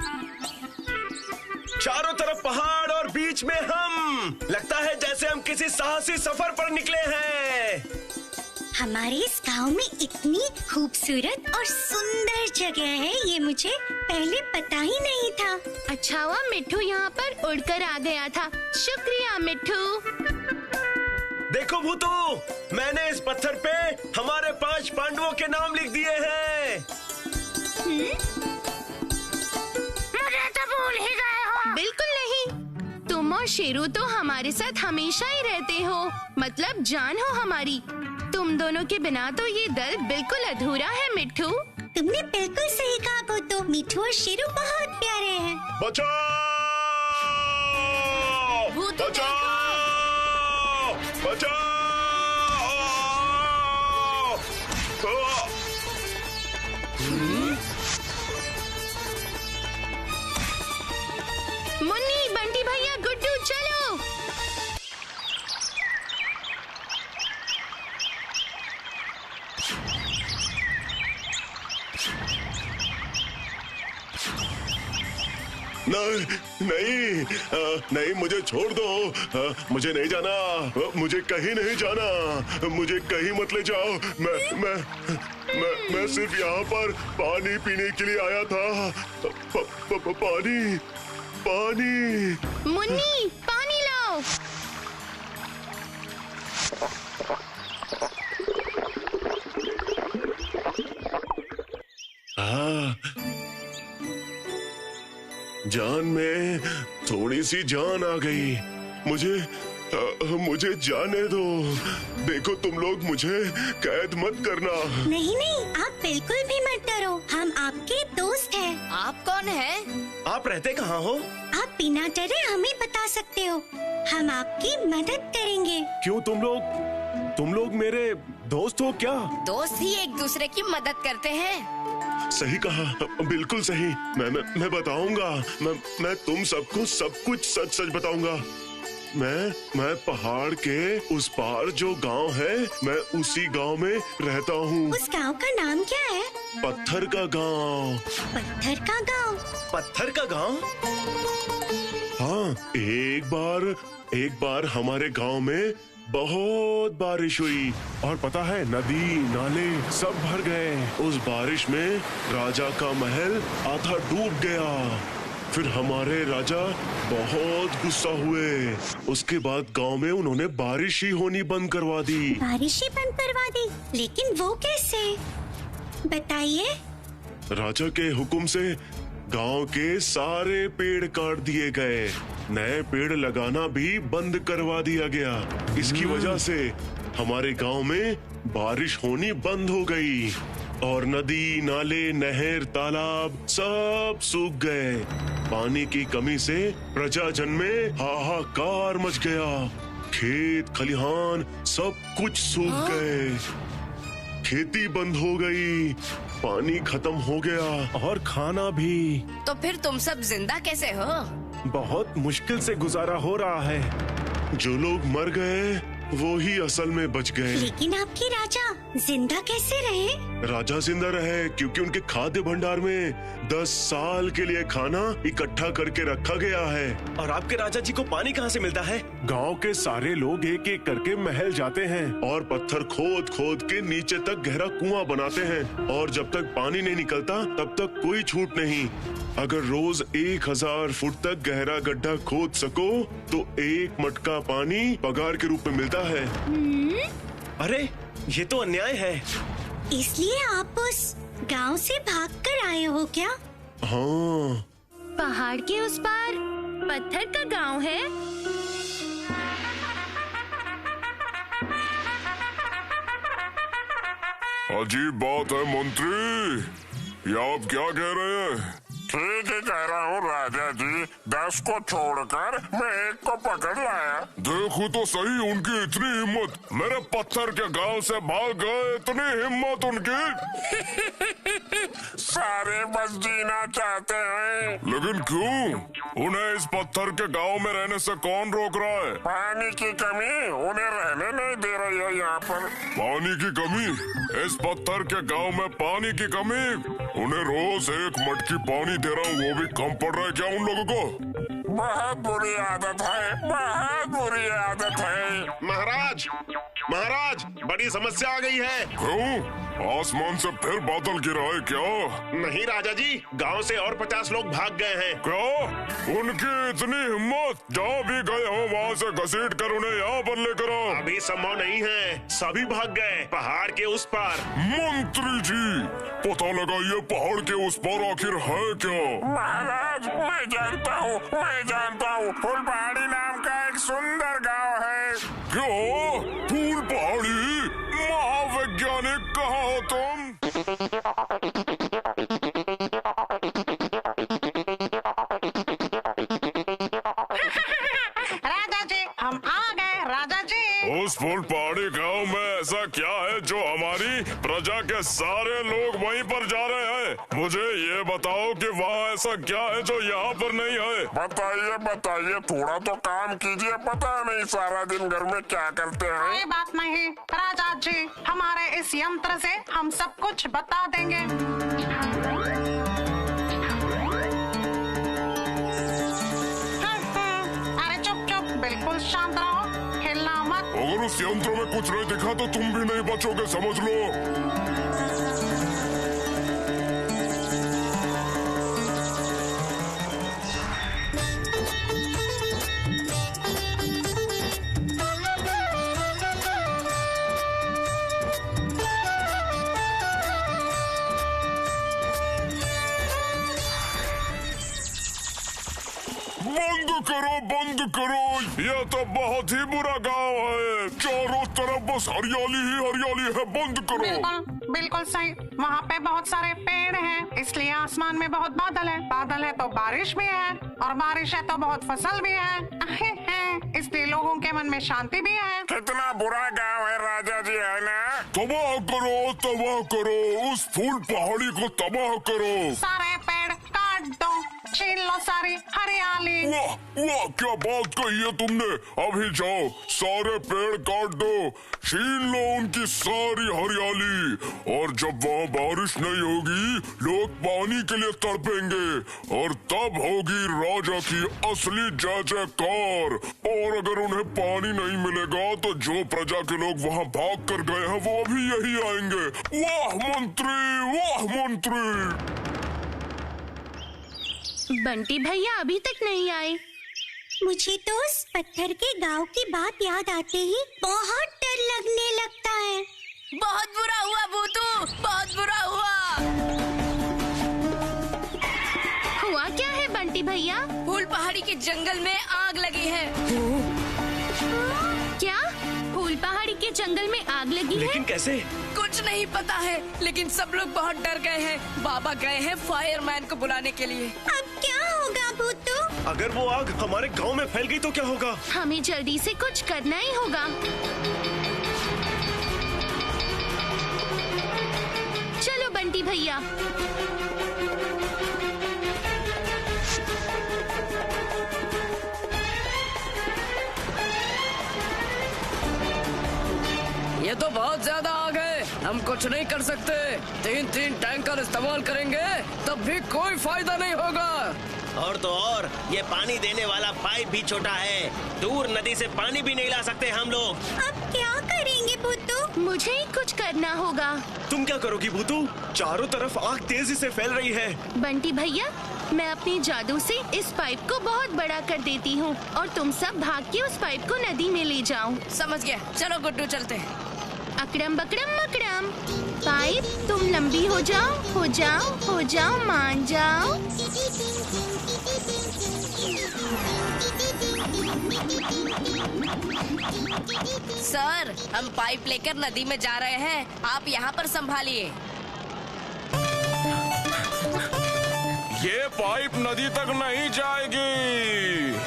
[SPEAKER 6] चारों तरफ पहाड़ और बीच में हम। लगता है जैसे हम किसी साहसी सफर पर निकले हैं।
[SPEAKER 3] हमारे इस गांव में इतनी खूबसूरत और सुंदर जगह है, ये मुझे पहले पता ही नहीं था।
[SPEAKER 1] अच्छा हुआ मिट्ठू यहाँ पर उड़कर आ गया था। शुक्रिया मिट्ठू।
[SPEAKER 6] देखो भूतू, मैंने इस पत्थर पे हमारे 5 पांडवों के नाम लिख दिए हैं।
[SPEAKER 10] मुझे तो भूल ही गए हो।
[SPEAKER 1] बिल्कुल नहीं, तुम और शेरू तो हमारे साथ हमेशा ही रहते हो, मतलब जान हो हमारी। तुम दोनों के बिना तो ये दल बिल्कुल अधूरा है मिट्ठू।
[SPEAKER 3] तुमने बिल्कुल सही कहा भूतू, मिट्ठू और शेरू बहुत प्यारे हैं।
[SPEAKER 8] बचाओ! बचाओ! बचाओ!
[SPEAKER 1] मुन्नी, बंटी भैया, गुड्डू, चलो।
[SPEAKER 8] नहीं, नहीं, मुझे छोड़ दो। मुझे नहीं जाना, मुझे कहीं नहीं जाना, मुझे कहीं मत ले जाओ। मैं सिर्फ यहाँ पर पानी पीने के लिए आया था। पानी, पानी।
[SPEAKER 1] मुन्नी, पानी लाओ।
[SPEAKER 8] जान में थोड़ी सी जान आ गई। मुझे जाने दो। देखो तुम लोग मुझे कैद मत करना।
[SPEAKER 3] नहीं नहीं, आप बिल्कुल भी मत डरो, हम आपके दोस्त हैं।
[SPEAKER 4] आप कौन है?
[SPEAKER 6] आप रहते कहाँ हो?
[SPEAKER 3] आप बिना डरे हमें बता सकते हो, हम आपकी मदद करेंगे।
[SPEAKER 6] क्यों तुम लोग मेरे दोस्त हो क्या?
[SPEAKER 4] दोस्त ही एक दूसरे की मदद करते हैं।
[SPEAKER 8] सही कहा, बिल्कुल सही। मैं बताऊंगा। मैं तुम सबको सब कुछ सच सच बताऊंगा। मैं पहाड़ के उस पार जो गांव है, मैं उसी गांव में रहता हूँ।
[SPEAKER 3] उस गांव का नाम क्या है?
[SPEAKER 8] पत्थर का गांव।
[SPEAKER 3] पत्थर का गांव?
[SPEAKER 6] पत्थर का गांव?
[SPEAKER 8] हाँ, एक बार हमारे गांव में बहुत बारिश हुई और पता है नदी नाले सब भर गए। उस बारिश में राजा का महल आधा डूब गया। फिर हमारे राजा बहुत गुस्सा हुए। उसके बाद गांव में उन्होंने बारिश ही होनी बंद करवा दी।
[SPEAKER 3] बारिश ही बंद करवा दी? लेकिन वो कैसे, बताइए।
[SPEAKER 8] राजा के हुक्म से गांव के सारे पेड़ काट दिए गए, नए पेड़ लगाना भी बंद करवा दिया गया। इसकी वजह से हमारे गांव में बारिश होनी बंद हो गई और नदी नाले नहर तालाब सब सूख गए। पानी की कमी से प्रजाजन में हाहाकार मच गया। खेत खलिहान सब कुछ सूख गए, खेती बंद हो गई, पानी खत्म हो गया और खाना भी।
[SPEAKER 4] तो फिर तुम सब जिंदा कैसे हो?
[SPEAKER 6] बहुत मुश्किल से गुजारा हो रहा है।
[SPEAKER 8] जो लोग मर गए वो ही असल में बच गए।
[SPEAKER 3] लेकिन आपके राजा जिंदा कैसे रहे?
[SPEAKER 8] राजा जिंदा रहे क्योंकि उनके खाद्य भंडार में 10 साल के लिए खाना इकट्ठा करके रखा गया है।
[SPEAKER 6] और आपके राजा जी को पानी कहाँ से मिलता है?
[SPEAKER 8] गांव के सारे लोग एक एक करके महल जाते हैं और पत्थर खोद खोद के नीचे तक गहरा कुआं बनाते हैं, और जब तक पानी नहीं निकलता तब तक कोई छूट नहीं। अगर रोज 1000 फुट तक गहरा गड्ढा खोद सको तो 1 मटका पानी पगार के रूप में मिलता है।
[SPEAKER 6] अरे ये तो अन्याय है।
[SPEAKER 3] इसलिए आप उस गांव से भागकर आए हो क्या?
[SPEAKER 8] हाँ।
[SPEAKER 1] पहाड़ के उस पार पत्थर का गांव है।
[SPEAKER 13] अजीब बात है मंत्री, ये आप क्या कह रहे हैं?
[SPEAKER 14] ठीक ही कह रहा हूँ राजा जी, 10 को छोड़कर मैं 1 को पकड़ लाया।
[SPEAKER 13] देखो तो सही उनकी इतनी हिम्मत, मेरे पत्थर के गांव से भाग गए, इतनी हिम्मत उनकी।
[SPEAKER 14] सारे बस जीना चाहते हैं।
[SPEAKER 13] लेकिन क्यों? उन्हें इस पत्थर के गांव में रहने से कौन रोक रहा है?
[SPEAKER 14] पानी की कमी उन्हें रहने नहीं दे रही है यहाँ पर।
[SPEAKER 13] पानी की कमी? इस पत्थर के गांव में पानी की कमी? उन्हें रोज 1 मटकी पानी दे रहा हूँ, वो भी कम पड़ रहा है क्या उन लोगों को?
[SPEAKER 14] बहुत बुरी आदत है, बहुत बुरी आदत है।
[SPEAKER 8] महाराज, महाराज, बड़ी समस्या आ गई है।
[SPEAKER 13] क्यों? आसमान से फिर बादल गिरा है क्या?
[SPEAKER 8] नहीं राजा जी, गांव से और 50 लोग भाग गए हैं।
[SPEAKER 13] क्या? उनकी इतनी हिम्मत? जहाँ भी गए हो वहाँ से घसीट कर उन्हें यहाँ पर लेकर आओ।
[SPEAKER 8] अभी संभव नहीं है, सभी भाग गए पहाड़ के उस पार।
[SPEAKER 13] मंत्री जी, पता लगाइए पहाड़ के उस पार आखिर है क्या?
[SPEAKER 14] महाराज, मैं जानता हूँ, फूल पहाड़ी नाम का एक सुंदर गांव है।
[SPEAKER 13] क्या? फूल पहाड़ी? महावैज्ञानिक कहाँ हो तुम?
[SPEAKER 5] राजा जी, हम आ गए राजा जी।
[SPEAKER 13] उस फूल पहाड़ी गांव में ऐसा क्या है जो हमारी प्रजा के सारे लोग वहीं पर जा रहे हैं? मुझे ये बताओ कि वहाँ ऐसा क्या है जो यहाँ पर नहीं है?
[SPEAKER 14] बताइए, थोड़ा तो काम कीजिए। पता नहीं सारा दिन घर में क्या करते हैं।
[SPEAKER 5] कोई बात नहीं राजा जी, हमारे इस यंत्र से हम सब कुछ बता देंगे। अरे चुप चुप, बिल्कुल शांत रहो, हिलना मत।
[SPEAKER 13] अगर उस यंत्र में कुछ नहीं दिखा तो तुम भी नहीं बचोगे, समझ लो। बंद करो, यह तो बहुत ही बुरा गांव है। चारों तरफ बस हरियाली ही हरियाली है, बंद करो।
[SPEAKER 5] बिल्कुल सही, वहाँ पे बहुत सारे पेड़ हैं, इसलिए आसमान में बहुत बादल है। बादल है तो बारिश भी है, और बारिश है तो बहुत फसल भी है, इसलिए लोगों के मन में शांति भी है।
[SPEAKER 14] कितना बुरा गांव है राजा जी, है ना?
[SPEAKER 13] तबाह करो, उस फूल पहाड़ी को तबाह करो।
[SPEAKER 5] सारे पेड़ काट दो, छीन लो सारी हरियाली।
[SPEAKER 13] वाह वाह, क्या बात कही है तुमने। अभी जाओ, सारे पेड़ काट दो, छीन लो उनकी सारी हरियाली, और जब वहाँ बारिश नहीं होगी लोग पानी के लिए तड़पेंगे, और तब होगी राजा की असली जय जयकार। और अगर उन्हें पानी नहीं मिलेगा तो जो प्रजा के लोग वहाँ भाग कर गए हैं वो अभी यही आएंगे। वाह मंत्री, वाह मंत्री।
[SPEAKER 1] बंटी भैया अभी तक नहीं आए।
[SPEAKER 3] मुझे तो उस पत्थर के गांव की बात याद आते ही बहुत डर लगने लगता है।
[SPEAKER 4] बहुत बुरा हुआ भूतू, बहुत बुरा हुआ।
[SPEAKER 1] हुआ क्या है बंटी भैया?
[SPEAKER 4] फूल पहाड़ी के जंगल में आग लगी है।
[SPEAKER 1] क्या? फूल पहाड़ी के जंगल में आग लगी है?
[SPEAKER 6] लेकिन कैसे?
[SPEAKER 4] कुछ नहीं पता है, लेकिन सब लोग बहुत डर गए हैं। बाबा गए हैं फायरमैन को बुलाने के लिए।
[SPEAKER 3] अब क्या होगा भूतू?
[SPEAKER 6] अगर वो आग हमारे गांव में फैल गई तो क्या होगा?
[SPEAKER 1] हमें जल्दी से कुछ करना ही होगा। चलो बंटी भैया।
[SPEAKER 7] ये तो बहुत ज्यादा आग है, हम कुछ नहीं कर सकते। 3 टैंकर इस्तेमाल करेंगे तब भी कोई फायदा नहीं होगा।
[SPEAKER 6] और तो और ये पानी देने वाला पाइप भी छोटा है, दूर नदी से पानी भी नहीं ला सकते हम लोग।
[SPEAKER 3] अब क्या करेंगे भूतू?
[SPEAKER 1] मुझे ही कुछ करना होगा।
[SPEAKER 6] तुम क्या करोगी भूतू? चारों तरफ आग तेजी से फैल रही है।
[SPEAKER 1] बंटी भैया, मैं अपने जादू से इस पाइप को बहुत बड़ा कर देती हूँ और तुम सब भाग के उस पाइप को नदी में ले जाओ।
[SPEAKER 4] समझ गया, चलो गुड्डू चलते हैं।
[SPEAKER 1] अकड़म बकड़म मकड़म, पाइप तुम लंबी हो जाओ, मान जाओ।
[SPEAKER 4] सर, हम पाइप लेकर नदी में जा रहे हैं, आप यहाँ पर संभालिए।
[SPEAKER 2] ये पाइप नदी तक नहीं जाएगी।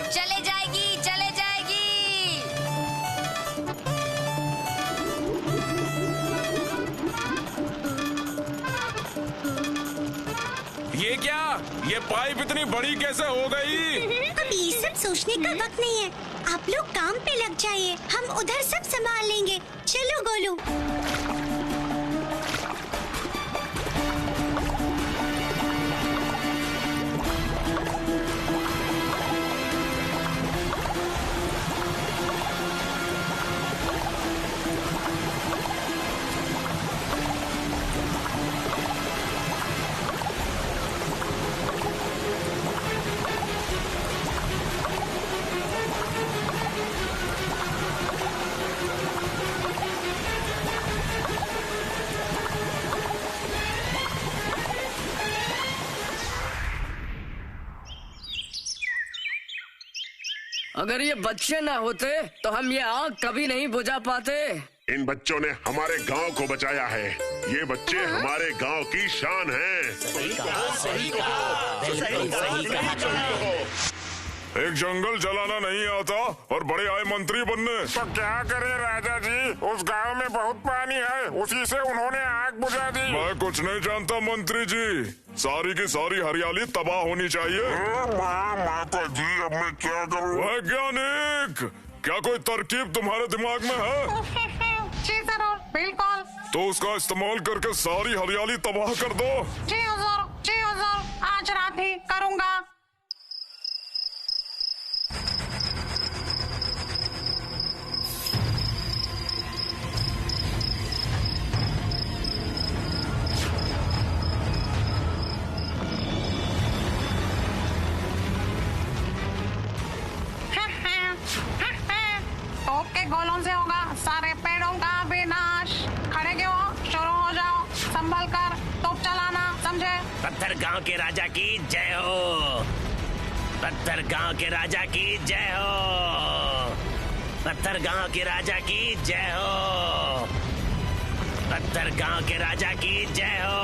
[SPEAKER 4] चले जाएगी, चले जाएगी।
[SPEAKER 2] ये क्या? ये पाइप इतनी बड़ी कैसे हो गई?
[SPEAKER 3] अब ये सब सोचने का वक्त नहीं है, आप लोग काम पे लग जाइए, हम उधर सब संभाल लेंगे। चलो गोलू।
[SPEAKER 7] अगर ये बच्चे ना होते तो हम ये आग कभी नहीं बुझा पाते।
[SPEAKER 13] इन बच्चों ने हमारे गांव को बचाया है। ये बच्चे हमारे गांव की शान हैं।
[SPEAKER 6] सही कहा।
[SPEAKER 13] एक जंगल जलाना नहीं आता और बड़े आए मंत्री बनने।
[SPEAKER 14] तो क्या करे राजा जी, उस गांव में बहुत पानी है, उसी से उन्होंने आग बुझा दी।
[SPEAKER 13] मैं कुछ नहीं जानता मंत्री जी, सारी की सारी हरियाली तबाह होनी चाहिए।
[SPEAKER 14] माता जी, अब मैं क्या करूं?
[SPEAKER 13] वैज्ञानिक, क्या कोई तरकीब तुम्हारे दिमाग में है?
[SPEAKER 5] जी जरूर, बिल्कुल।
[SPEAKER 13] तो उसका इस्तेमाल करके सारी हरियाली तबाह कर दो।
[SPEAKER 5] जी हुजूर, आज रात ही करूँगा। तोप के गोलों से होगा सारे पेड़ों का विनाश। खड़े क्यों हो? शुरू हो जाओ, संभल कर तोप चलाना, समझे?
[SPEAKER 6] पत्थर गांव के राजा की जय हो। पत्थर गांव के राजा की जय हो। पत्थर गांव के राजा की जय हो। पत्थर गांव के राजा की जय हो।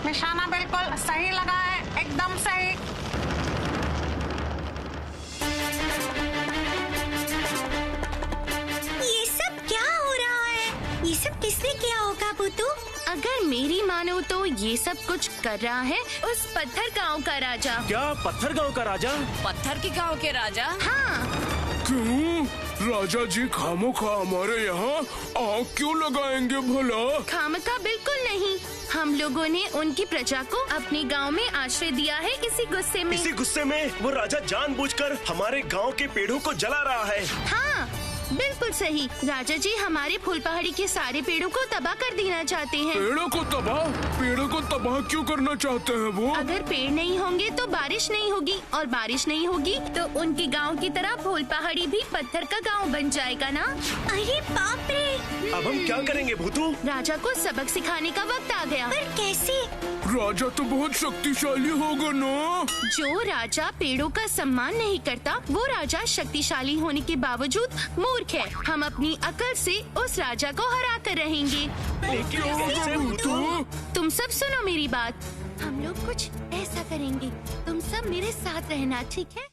[SPEAKER 5] निशाना बिल्कुल सही लगा है, एकदम सही।
[SPEAKER 3] ये सब क्या हो रहा है? ये सब किसने किया होगा भूतू?
[SPEAKER 1] अगर मेरी मानो तो ये सब कुछ कर रहा है उस पत्थर गांव का राजा।
[SPEAKER 6] क्या पत्थर गांव का राजा?
[SPEAKER 4] पत्थर के गांव के राजा?
[SPEAKER 1] हाँ।
[SPEAKER 2] क्यों? राजा जी खामोखा हमारे यहाँ आग क्यों लगाएंगे भला?
[SPEAKER 1] खामखा बिल्कुल नहीं, हम लोगों ने उनकी प्रजा को अपने गांव में आश्रय दिया है इसी गुस्से में।
[SPEAKER 6] इसी गुस्से में वो राजा जानबूझकर हमारे गांव के पेड़ों को जला रहा है।
[SPEAKER 1] हाँ बिल्कुल सही, राजा जी हमारे फूल पहाड़ी के सारे पेड़ों को तबाह कर देना चाहते हैं।
[SPEAKER 2] पेड़ों को तबाह? पेड़ों को तबाह क्यों करना चाहते हैं वो?
[SPEAKER 1] अगर पेड़ नहीं होंगे तो बारिश नहीं होगी और बारिश नहीं होगी तो उनके गांव की तरह फूल पहाड़ी भी पत्थर का गांव बन जाएगा ना।
[SPEAKER 3] अरे बाप रे!
[SPEAKER 6] अब हम क्या करेंगे भूतू?
[SPEAKER 1] राजा को सबक सिखाने का वक्त आ गया।
[SPEAKER 3] पर कैसे?
[SPEAKER 2] राजा तो बहुत शक्तिशाली होगा ना?
[SPEAKER 1] जो राजा पेड़ों का सम्मान नहीं करता वो राजा शक्तिशाली होने के बावजूद मूर्ख है। हम अपनी अकल से उस राजा को हरा कर रहेंगे। तुम सब सुनो मेरी बात। हम लोग कुछ ऐसा करेंगे, तुम सब मेरे साथ रहना, ठीक है?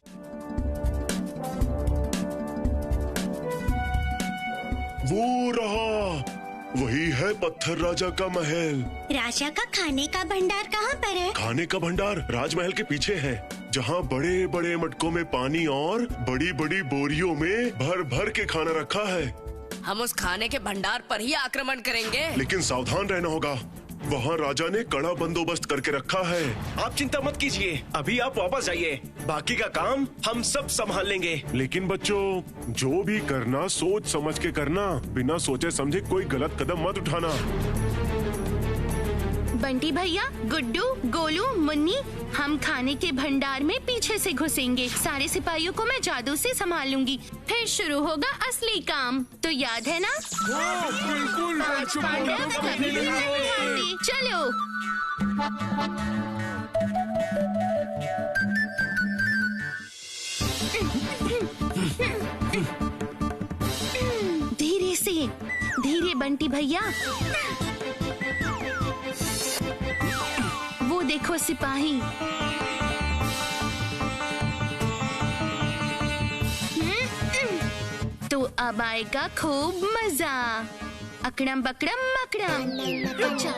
[SPEAKER 8] वो रहा, वही है पत्थर राजा का महल।
[SPEAKER 3] राजा का खाने का भंडार कहाँ पर है?
[SPEAKER 8] खाने का भंडार राजमहल के पीछे है, जहाँ बड़े बड़े मटकों में पानी और बड़ी बड़ी बोरियों में भर भर के खाना रखा है।
[SPEAKER 4] हम उस खाने के भंडार पर ही आक्रमण करेंगे।
[SPEAKER 8] लेकिन सावधान रहना होगा, वहाँ राजा ने कड़ा बंदोबस्त करके रखा है।
[SPEAKER 6] आप चिंता मत कीजिए, अभी आप वापस जाइए, बाकी का काम हम सब संभाल लेंगे।
[SPEAKER 8] लेकिन बच्चों, जो भी करना सोच समझ के करना, बिना सोचे समझे कोई गलत कदम मत उठाना।
[SPEAKER 1] बंटी भैया, गुड्डू, गोलू, मुन्नी, हम खाने के भंडार में पीछे से घुसेंगे। सारे सिपाहियों को मैं जादू से संभालूंगी, फिर शुरू होगा असली काम। तो याद है ना?
[SPEAKER 2] बिल्कुल।
[SPEAKER 1] चलो। धीरे से, धीरे बंटी भैया। वो देखो सिपाही। तो अब आएगा खूब मजा। अकड़म बकड़म मकड़म। रुक जा।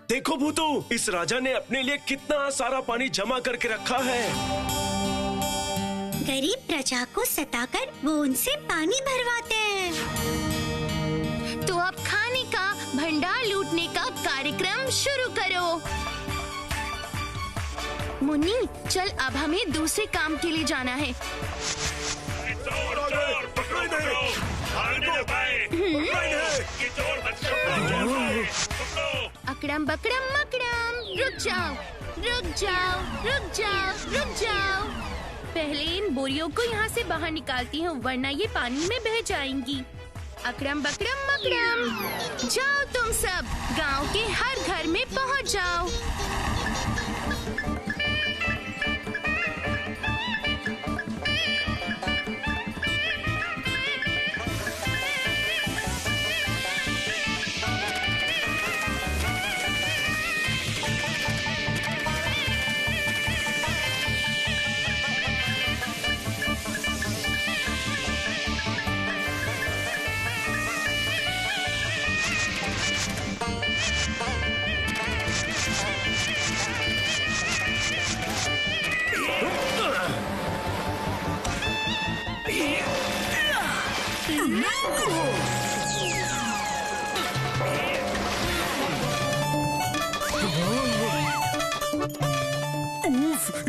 [SPEAKER 6] देखो भूतू, इस राजा ने अपने लिए कितना सारा पानी जमा करके रखा है।
[SPEAKER 3] गरीब प्रजा को सताकर वो उनसे पानी भरवाते हैं।
[SPEAKER 1] तो अब खाने का भंडार लूटने का कार्यक्रम शुरू करो। मुन्नी, चल अब हमें दूसरे काम के लिए जाना है। अकड़म बकड़म मकड़म। रुक जाओ, रुक जाओ, रुक जाओ, रुक जाओ। पहले इन बोरियों को यहाँ से बाहर निकालती हूँ, वरना ये पानी में बह जाएंगी। अकड़म बकड़म मकड़म। जाओ तुम सब, गांव के हर घर में पहुँच जाओ।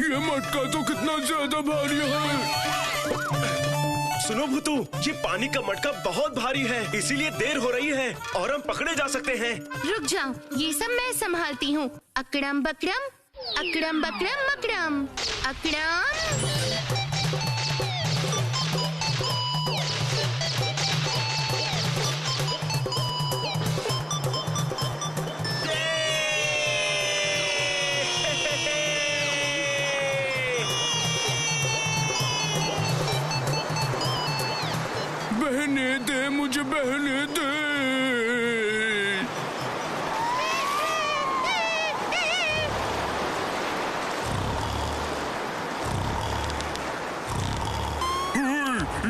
[SPEAKER 2] ये मटका तो कितना ज्यादा भारी है।
[SPEAKER 6] सुनो भूतू, ये पानी का मटका बहुत भारी है, इसीलिए देर हो रही है और हम पकड़े जा सकते हैं।
[SPEAKER 1] रुक जाओ, ये सब मैं संभालती हूँ। अकड़म बकड़म, अकड़म बकड़म मकड़म। अकड़म।
[SPEAKER 2] बहने दे, मुझे बहने दे।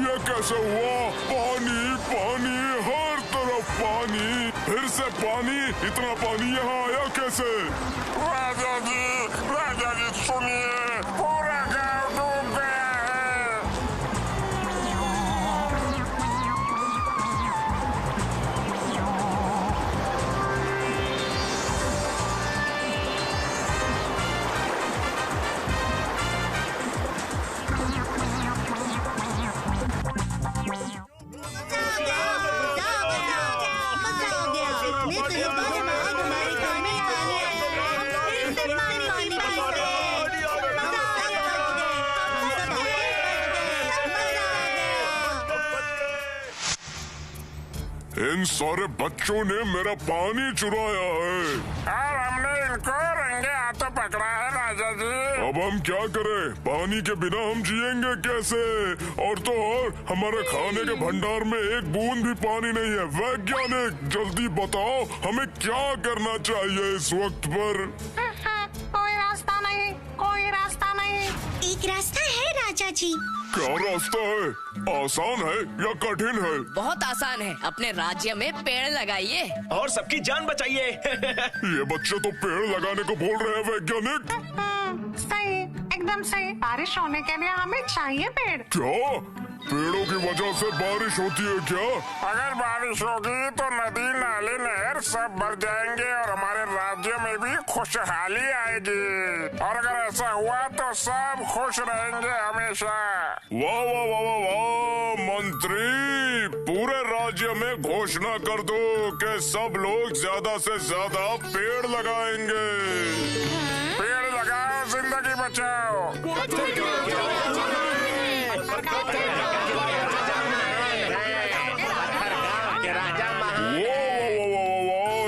[SPEAKER 13] ये कैसे हुआ? पानी पानी, हर तरफ पानी, फिर से पानी। इतना पानी यहाँ आया कैसे?
[SPEAKER 14] राजा जी सुनिए, पूरा गांव डूब गया है।
[SPEAKER 13] इन सारे बच्चों ने मेरा पानी चुराया है
[SPEAKER 14] और हमने इनको रंगे हाथों पकड़ा है राजा जी।
[SPEAKER 13] अब हम क्या करें? पानी के बिना हम जिएंगे कैसे? और तो और हमारे खाने के भंडार में एक बूंद भी पानी नहीं है। वैज्ञानिक जल्दी बताओ हमें क्या करना चाहिए इस वक्त पर?
[SPEAKER 5] कोई रास्ता नहीं, कोई रास्ता नहीं।
[SPEAKER 3] एक रास्ता है राजा जी।
[SPEAKER 13] क्या रास्ता है? आसान है या कठिन है?
[SPEAKER 4] बहुत आसान है। अपने राज्य में पेड़ लगाइए
[SPEAKER 6] और सबकी जान बचाइए।
[SPEAKER 13] ये बच्चे तो पेड़ लगाने को बोल रहे हैं वैज्ञानिक।
[SPEAKER 5] सही, एकदम सही। बारिश होने के लिए हमें चाहिए पेड़।
[SPEAKER 13] क्या पेड़ों की वजह से बारिश होती है क्या?
[SPEAKER 14] अगर बारिश होगी तो नदी नाले नहर सब भर जाएंगे और हमारे राज्य में भी खुशहाली आएगी। और अगर ऐसा हुआ तो सब खुश रहेंगे हमेशा।
[SPEAKER 13] वाह वाह वाह वाह वाह मंत्री, पूरे राज्य में घोषणा कर दो कि सब लोग ज्यादा से ज्यादा पेड़ लगाएंगे।
[SPEAKER 14] पेड़ लगाओ, जिंदगी बचाओ।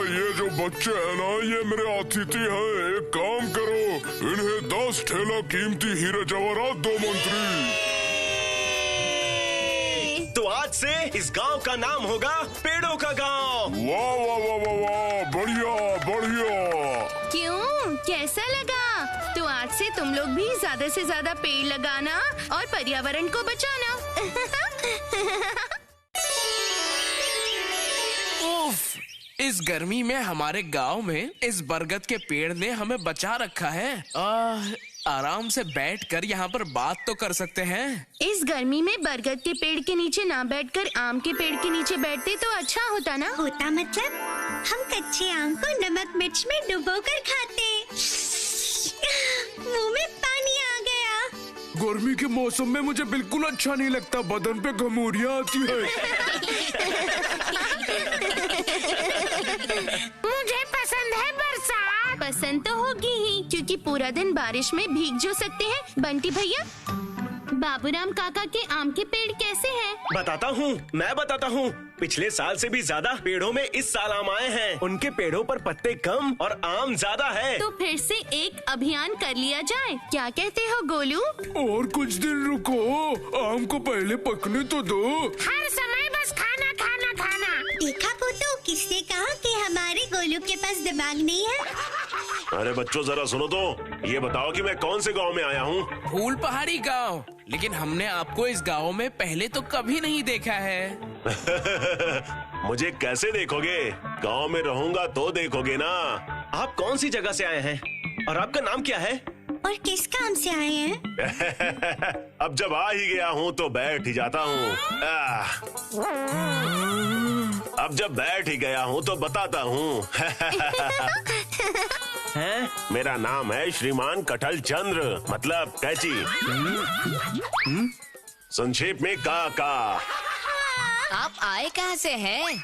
[SPEAKER 13] ये जो बच्चे हैं ना, ये मेरे अतिथि हैं। एक काम करो, इन्हें 10 ठेला कीमती हीरे जवाहरात दो मंत्री।
[SPEAKER 6] तो आज से इस गांव का नाम होगा पेड़ों का गांव।
[SPEAKER 13] वाह वाह वाह वाह वाह, बढ़िया बढ़िया।
[SPEAKER 1] क्यों, कैसा लगा? तो आज से तुम लोग भी ज्यादा से ज्यादा पेड़ लगाना और पर्यावरण को बचाना।
[SPEAKER 11] उफ, इस गर्मी में हमारे गांव में इस बरगद के पेड़ ने हमें बचा रखा है। आराम से बैठकर यहाँ पर बात तो कर सकते हैं।
[SPEAKER 1] इस गर्मी में बरगद के पेड़ के नीचे ना बैठकर आम के पेड़ के नीचे बैठते तो अच्छा होता ना।
[SPEAKER 3] होता मतलब हम कच्चे आम को नमक मिर्च में डुबोकर खाते। मुंह में पानी आ गया।
[SPEAKER 2] गर्मी के मौसम में मुझे बिल्कुल अच्छा नहीं लगता, बदन पे घमौरियाँ आती है।
[SPEAKER 10] मुझे पसंद है बरसात।
[SPEAKER 1] पसंद तो होगी ही, क्योंकि पूरा दिन बारिश में भीग जो सकते हैं। बंटी भैया, बाबूराम काका के आम के पेड़ कैसे हैं?
[SPEAKER 6] बताता हूँ, मैं बताता हूँ। पिछले साल से भी ज्यादा पेड़ों में इस साल आम आए हैं। उनके पेड़ों पर पत्ते कम और आम ज्यादा है।
[SPEAKER 1] तो फिर से एक अभियान कर लिया जाए, क्या कहते हो गोलू?
[SPEAKER 2] और कुछ दिन रुको, आम को पहले पकने तो दो।
[SPEAKER 10] हर समय बस खाना खाना खाना।
[SPEAKER 3] देखा पोतो, किसने कहा कि हमारे गोलू के पास दिमाग नहीं है?
[SPEAKER 8] अरे बच्चों जरा सुनो तो, ये बताओ कि मैं कौन से गांव में आया हूँ?
[SPEAKER 11] फूल पहाड़ी गांव। लेकिन हमने आपको इस गांव में पहले तो कभी नहीं देखा है।
[SPEAKER 8] मुझे कैसे देखोगे? गांव में रहूंगा तो देखोगे ना।
[SPEAKER 6] आप कौन सी जगह से आए हैं और आपका नाम क्या है?
[SPEAKER 3] और किस काम से आए हैं?
[SPEAKER 8] अब जब आ ही गया हूँ तो बैठ ही जाता हूँ। अब जब बैठ ही गया हूँ तो बताता हूँ।
[SPEAKER 6] हैं?
[SPEAKER 8] मेरा नाम है श्रीमान कटहल चंद्र, मतलब कैची। संक्षेप में काका।
[SPEAKER 4] आप आए कहाँ से हैं?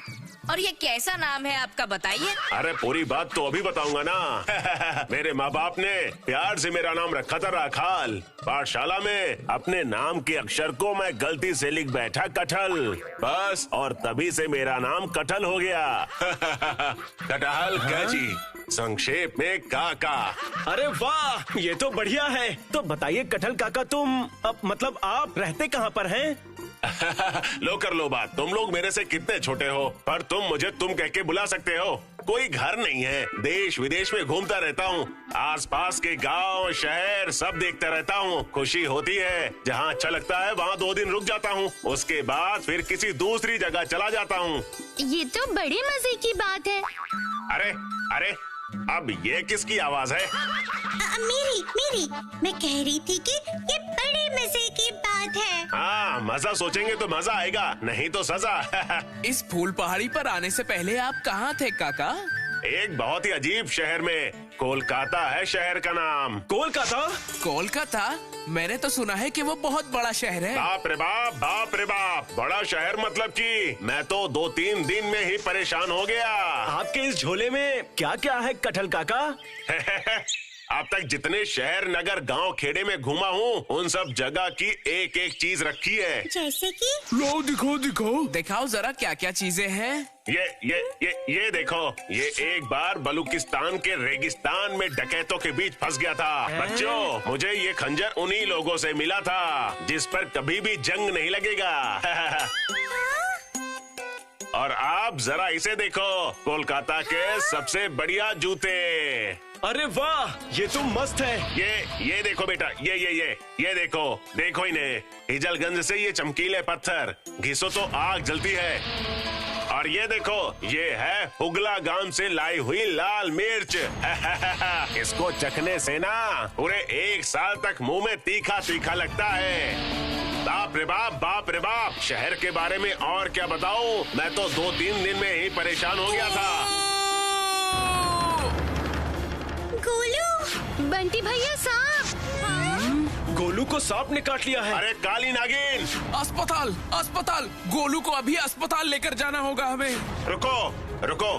[SPEAKER 4] और ये कैसा नाम है आपका, बताइए।
[SPEAKER 8] अरे पूरी बात तो अभी बताऊंगा ना। मेरे माँ बाप ने प्यार से मेरा नाम रखा था राखाल। पाठशाला में अपने नाम के अक्षर को मैं गलती से लिख बैठा कटहल, बस, और तभी से मेरा नाम कटहल हो गया। कटहल कैची, संक्षेप में काका।
[SPEAKER 6] अरे वाह, ये तो बढ़िया है। तो बताइए कटहल काका, तुम मतलब आप रहते कहाँ पर हैं?
[SPEAKER 8] लो कर लो बात, तुम लोग मेरे से कितने छोटे हो, पर तुम मुझे तुम कह के बुला सकते हो। कोई घर नहीं है, देश विदेश में घूमता रहता हूँ। आसपास के गांव शहर सब देखता रहता हूँ। खुशी होती है, जहाँ अच्छा लगता है वहाँ 2 दिन रुक जाता हूँ। उसके बाद फिर किसी दूसरी जगह चला जाता हूँ।
[SPEAKER 1] ये तो बड़े मजे की बात है।
[SPEAKER 8] अरे अरे, अब ये किसकी आवाज है?
[SPEAKER 3] मेरी। मैं कह रही थी कि ये बड़े मजे की बात है।
[SPEAKER 8] हाँ, मजा सोचेंगे तो मजा आएगा, नहीं तो सजा।
[SPEAKER 11] इस फूल पहाड़ी पर आने से पहले आप कहाँ थे काका?
[SPEAKER 8] एक बहुत ही अजीब शहर में, कोलकाता है शहर का नाम।
[SPEAKER 6] कोलकाता?
[SPEAKER 11] कोलकाता? मैंने तो सुना है कि वो बहुत बड़ा शहर है।
[SPEAKER 8] बाप रे बाप, बाप रे बाप, बड़ा शहर मतलब कि मैं तो 2-3 दिन में ही परेशान हो गया।
[SPEAKER 6] आपके इस झोले में क्या क्या है कटहल काका?
[SPEAKER 8] अब तक जितने शहर नगर गांव खेड़े में घूमा हूँ, उन सब जगह की एक एक चीज रखी है।
[SPEAKER 3] जैसे कि?
[SPEAKER 2] लो दिखाओ।
[SPEAKER 11] दिखाओ जरा क्या क्या चीजें हैं।
[SPEAKER 8] ये देखो, ये एक बार बलूचिस्तान के रेगिस्तान में डकैतों के बीच फंस गया था। बच्चों, मुझे ये खंजर उन्हीं लोगों से मिला था जिस पर कभी भी जंग नहीं लगेगा। और आप जरा इसे देखो, कोलकाता के सबसे बढ़िया जूते।
[SPEAKER 15] अरे वाह, ये तो मस्त है।
[SPEAKER 8] ये देखो बेटा, ये देखो इन्हें। हिजलगंज से ये चमकीले पत्थर, घिसो तो आग जलती है। और ये देखो, ये है हुगला गांव से लाई हुई लाल मिर्च। इसको चखने से ना पूरे 1 साल तक मुंह में तीखा तीखा लगता है। बाप रे बाप, शहर के बारे में और क्या बताऊं, मैं तो 2-3 दिन में ही परेशान हो गया था।
[SPEAKER 1] गोलू, बंटी भैया सांप।
[SPEAKER 15] गोलू को सांप ने काट लिया है।
[SPEAKER 8] अरे काली नागिन!
[SPEAKER 11] अस्पताल, गोलू को अभी अस्पताल लेकर जाना होगा हमें।
[SPEAKER 8] रुको,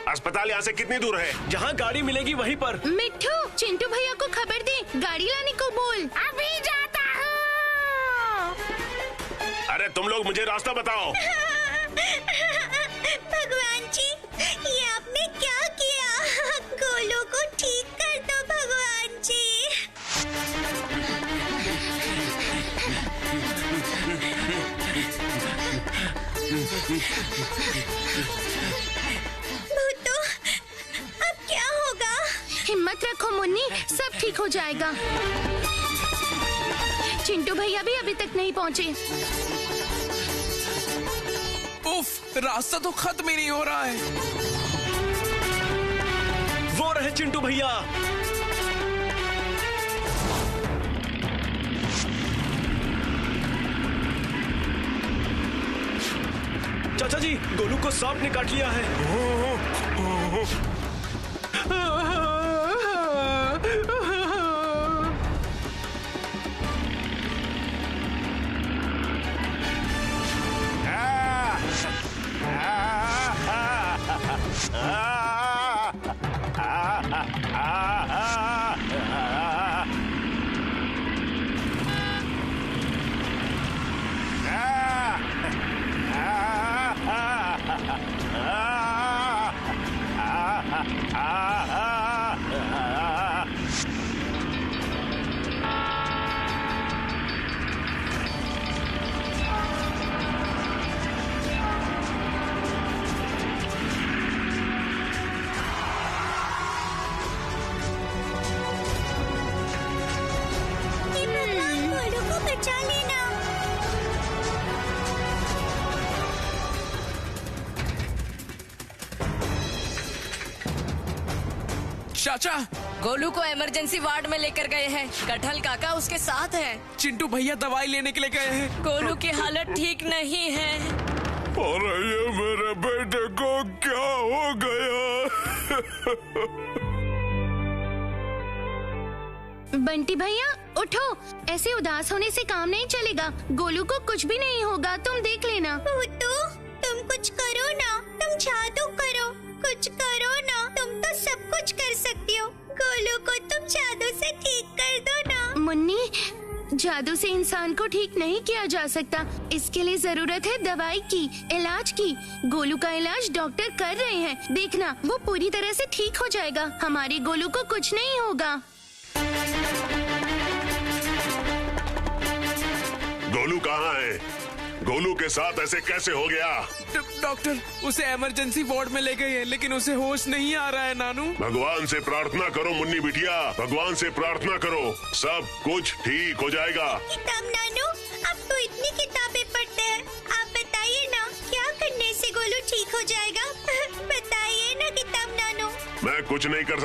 [SPEAKER 8] अस्पताल यहाँ से कितनी दूर है?
[SPEAKER 15] जहाँ गाड़ी मिलेगी वहीं पर।
[SPEAKER 1] मिट्ठू, चिंटू भैया को खबर दे, गाड़ी लाने को बोल।
[SPEAKER 10] अभी जाता हूँ।
[SPEAKER 8] अरे तुम लोग मुझे रास्ता बताओ।
[SPEAKER 3] भगवान जी, ये आपने क्या किया? गोलू को ठीक कर दो भगवान जी। भूतू, अब क्या होगा?
[SPEAKER 1] हिम्मत रखो मुन्नी, सब ठीक हो जाएगा। चिंटू भैया भी अभी तक नहीं पहुँचे।
[SPEAKER 11] उफ, रास्ता तो खत्म ही नहीं हो रहा है।
[SPEAKER 15] वो रहे चिंटू भैया। चाचा जी, गोलू को सांप ने काट लिया है।
[SPEAKER 3] गोलू को बचा लेना।
[SPEAKER 11] चाचा,
[SPEAKER 4] गोलू को इमरजेंसी वार्ड में लेकर गए हैं। कटहल काका उसके साथ है।
[SPEAKER 11] चिंटू भैया दवाई लेने के लिए गए हैं।
[SPEAKER 4] गोलू की हालत ठीक नहीं है।
[SPEAKER 13] अरे ये मेरे बेटे को क्या हो गया?
[SPEAKER 1] बंटी भैया उठो, ऐसे उदास होने से काम नहीं चलेगा। गोलू को कुछ भी नहीं होगा, तुम देख लेना।
[SPEAKER 3] भूतू, तुम कुछ करो ना, तुम जादू करो, कुछ करो ना। तुम तो सब कुछ कर सकती हो। गोलू को तुम जादू से ठीक कर दो ना।
[SPEAKER 1] मुन्नी, जादू से इंसान को ठीक नहीं किया जा सकता। इसके लिए जरूरत है दवाई की, इलाज की। गोलू का इलाज डॉक्टर कर रहे हैं, देखना वो पूरी तरह से ठीक हो जाएगा। हमारे गोलू को कुछ नहीं होगा।
[SPEAKER 8] गोलू कहाँ है? गोलू के साथ ऐसे कैसे हो गया?
[SPEAKER 11] डॉक्टर उसे इमरजेंसी वार्ड में ले गए हैं, लेकिन उसे होश नहीं आ रहा है। नानू,
[SPEAKER 8] भगवान से प्रार्थना करो मुन्नी बिटिया, भगवान से प्रार्थना करो, सब कुछ ठीक हो जाएगा।
[SPEAKER 3] किताब नानू, आप तो इतनी किताबें पढ़ते हैं, आप बताइए ना क्या करने से गोलू ठीक हो जाएगा? बताइए ना किताब नानू।
[SPEAKER 8] मैं कुछ नहीं कर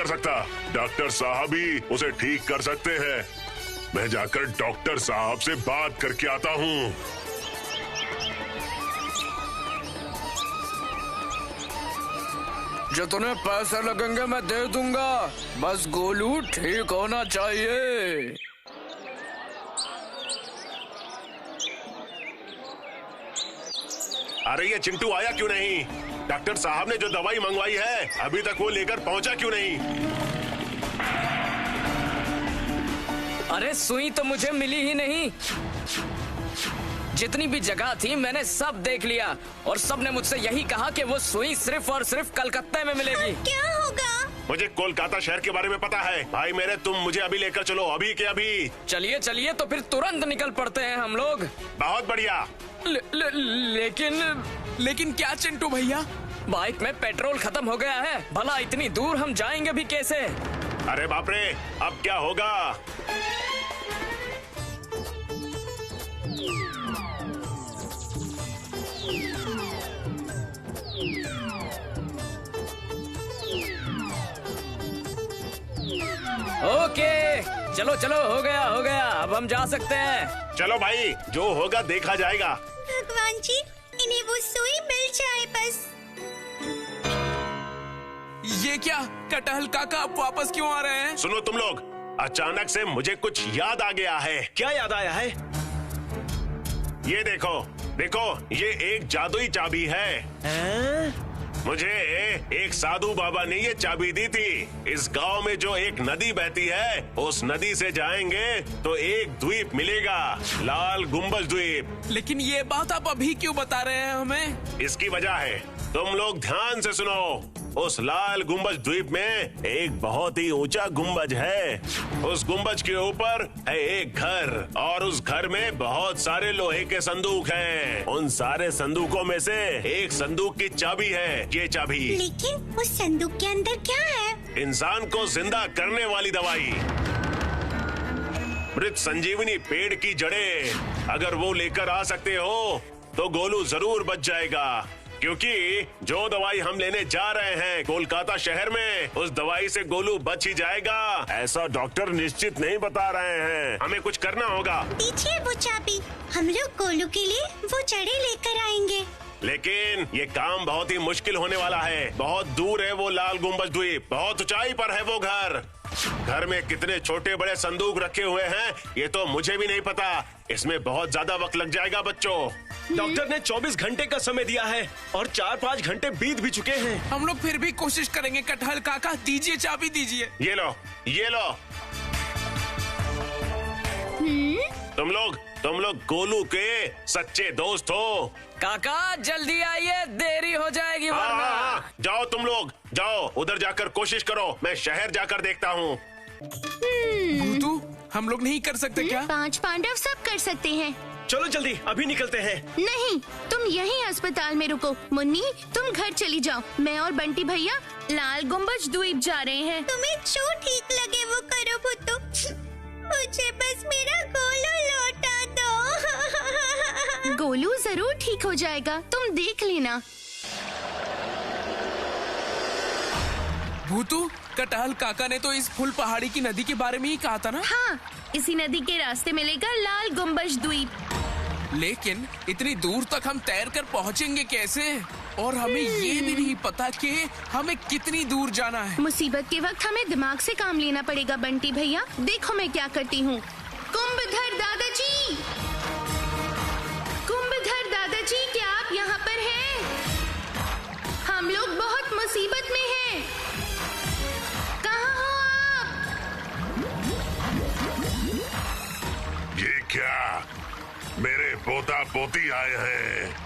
[SPEAKER 8] सकता, डॉक्टर साहब ही उसे ठीक कर सकते हैं। मैं जाकर डॉक्टर साहब से बात करके आता हूँ।
[SPEAKER 11] जितने पैसे लगेंगे मैं दे दूंगा, बस गोलू ठीक होना चाहिए।
[SPEAKER 8] अरे ये चिंटू आया क्यों नहीं? डॉक्टर साहब ने जो दवाई मंगवाई है अभी तक वो लेकर पहुंचा क्यों नहीं?
[SPEAKER 4] अरे सुई तो मुझे मिली ही नहीं। जितनी भी जगह थी मैंने सब देख लिया और सबने मुझसे यही कहा कि वो सुई सिर्फ और सिर्फ कलकत्ते में मिलेगी।
[SPEAKER 3] क्या होगा?
[SPEAKER 8] मुझे कोलकाता शहर के बारे में पता है भाई मेरे। तुम मुझे अभी लेकर चलो, अभी के अभी।
[SPEAKER 4] चलिए चलिए, तो फिर तुरंत निकल पड़ते हैं हम लोग।
[SPEAKER 8] बहुत बढ़िया।
[SPEAKER 11] लेकिन क्या चिंटू भैया?
[SPEAKER 4] बाइक में पेट्रोल खत्म हो गया है। भला इतनी दूर हम जाएंगे भी कैसे?
[SPEAKER 8] अरे बाप रे, अब क्या होगा?
[SPEAKER 4] ओके, चलो चलो, हो गया हो गया, अब हम जा सकते हैं।
[SPEAKER 8] चलो भाई, जो होगा देखा जाएगा।
[SPEAKER 3] भगवान जी, इन्हें वो सुई मिल जाए बस।
[SPEAKER 11] ये क्या, कटहल काका आप वापस क्यों आ रहे हैं?
[SPEAKER 8] सुनो तुम लोग, अचानक से मुझे कुछ याद आ गया है।
[SPEAKER 15] क्या याद आया है?
[SPEAKER 8] ये देखो देखो, ये एक जादुई चाबी है। मुझे एक साधु बाबा ने ये चाबी दी थी। इस गांव में जो एक नदी बहती है, उस नदी से जाएंगे तो एक द्वीप मिलेगा, लाल गुम्बज द्वीप।
[SPEAKER 11] लेकिन ये बात आप अभी क्यों बता रहे हैं हमें?
[SPEAKER 8] इसकी वजह है, तुम लोग ध्यान से सुनो। उस लाल गुम्बज द्वीप में एक बहुत ही ऊंचा गुम्बज है। उस गुम्बज के ऊपर है एक घर और उस घर में बहुत सारे लोहे के संदूक हैं। उन सारे संदूकों में से एक संदूक की चाबी है, ये चाबी।
[SPEAKER 3] लेकिन उस संदूक के अंदर क्या है?
[SPEAKER 8] इंसान को जिंदा करने वाली दवाई, मृत संजीवनी पेड़ की जड़ें। अगर वो लेकर आ सकते हो तो गोलू जरूर बच जाएगा, क्योंकि जो दवाई हम लेने जा रहे हैं कोलकाता शहर में, उस दवाई से गोलू बच ही जाएगा। ऐसा डॉक्टर निश्चित नहीं बता रहे हैं। हमें कुछ करना होगा।
[SPEAKER 3] दीजिए वो चाबी, हम लोग गोलू के लिए वो जड़ें लेकर आएंगे।
[SPEAKER 8] लेकिन ये काम बहुत ही मुश्किल होने वाला है। बहुत दूर है वो लाल गुम्बज द्वीप, बहुत ऊंचाई पर है वो घर। घर में कितने छोटे बड़े संदूक रखे हुए हैं ये तो मुझे भी नहीं पता। इसमें बहुत ज्यादा वक्त लग जाएगा बच्चों।
[SPEAKER 15] डॉक्टर ने 24 घंटे का समय दिया है और 4-5 घंटे बीत भी चुके हैं।
[SPEAKER 11] हम लोग फिर भी कोशिश करेंगे। कटहल काका, दीजिए चाबी, दीजिए।
[SPEAKER 8] ये लो, ये लो। तुम लोग गोलू के सच्चे दोस्त हो।
[SPEAKER 4] काका जल्दी आइए, देरी हो जाएगी वरना।
[SPEAKER 8] हाँ, जाओ तुम लोग, जाओ उधर जाकर कोशिश करो। मैं शहर जाकर देखता हूँ।
[SPEAKER 11] भूतू, हम लोग नहीं कर सकते क्या?
[SPEAKER 1] 5 पांडव सब कर सकते हैं।
[SPEAKER 15] चलो जल्दी, अभी निकलते हैं।
[SPEAKER 1] नहीं, तुम यहीं अस्पताल में रुको। मुन्नी, तुम घर चली जाओ। मैं और बंटी भैया लाल गुम्बज द्वीप जा रहे हैं।
[SPEAKER 3] तुम्हें जो ठीक लगे वो करो भूतू। मुझे बस मेरा गोलू लौटा दो।
[SPEAKER 1] गोलू जरूर ठीक हो जाएगा, तुम देख लेना।
[SPEAKER 11] भूतू, कटहल काका ने तो इस फुल पहाड़ी की नदी के बारे में ही कहा था ना?
[SPEAKER 1] हाँ, इसी नदी के रास्ते मिलेगा लाल गुम्बज द्वीप।
[SPEAKER 11] लेकिन इतनी दूर तक हम तैर कर पहुँचेंगे कैसे? और हमें ये भी नहीं पता कि हमें कितनी दूर जाना है।
[SPEAKER 1] मुसीबत के वक्त हमें दिमाग से काम लेना पड़ेगा बंटी भैया। देखो मैं क्या करती हूँ। कुंभधर दादाजी, कुंभधर दादाजी, क्या आप यहाँ पर हैं? हम लोग बहुत मुसीबत में हैं। कहाँ हो आप?
[SPEAKER 13] ये क्या, मेरे पोता पोती आए हैं।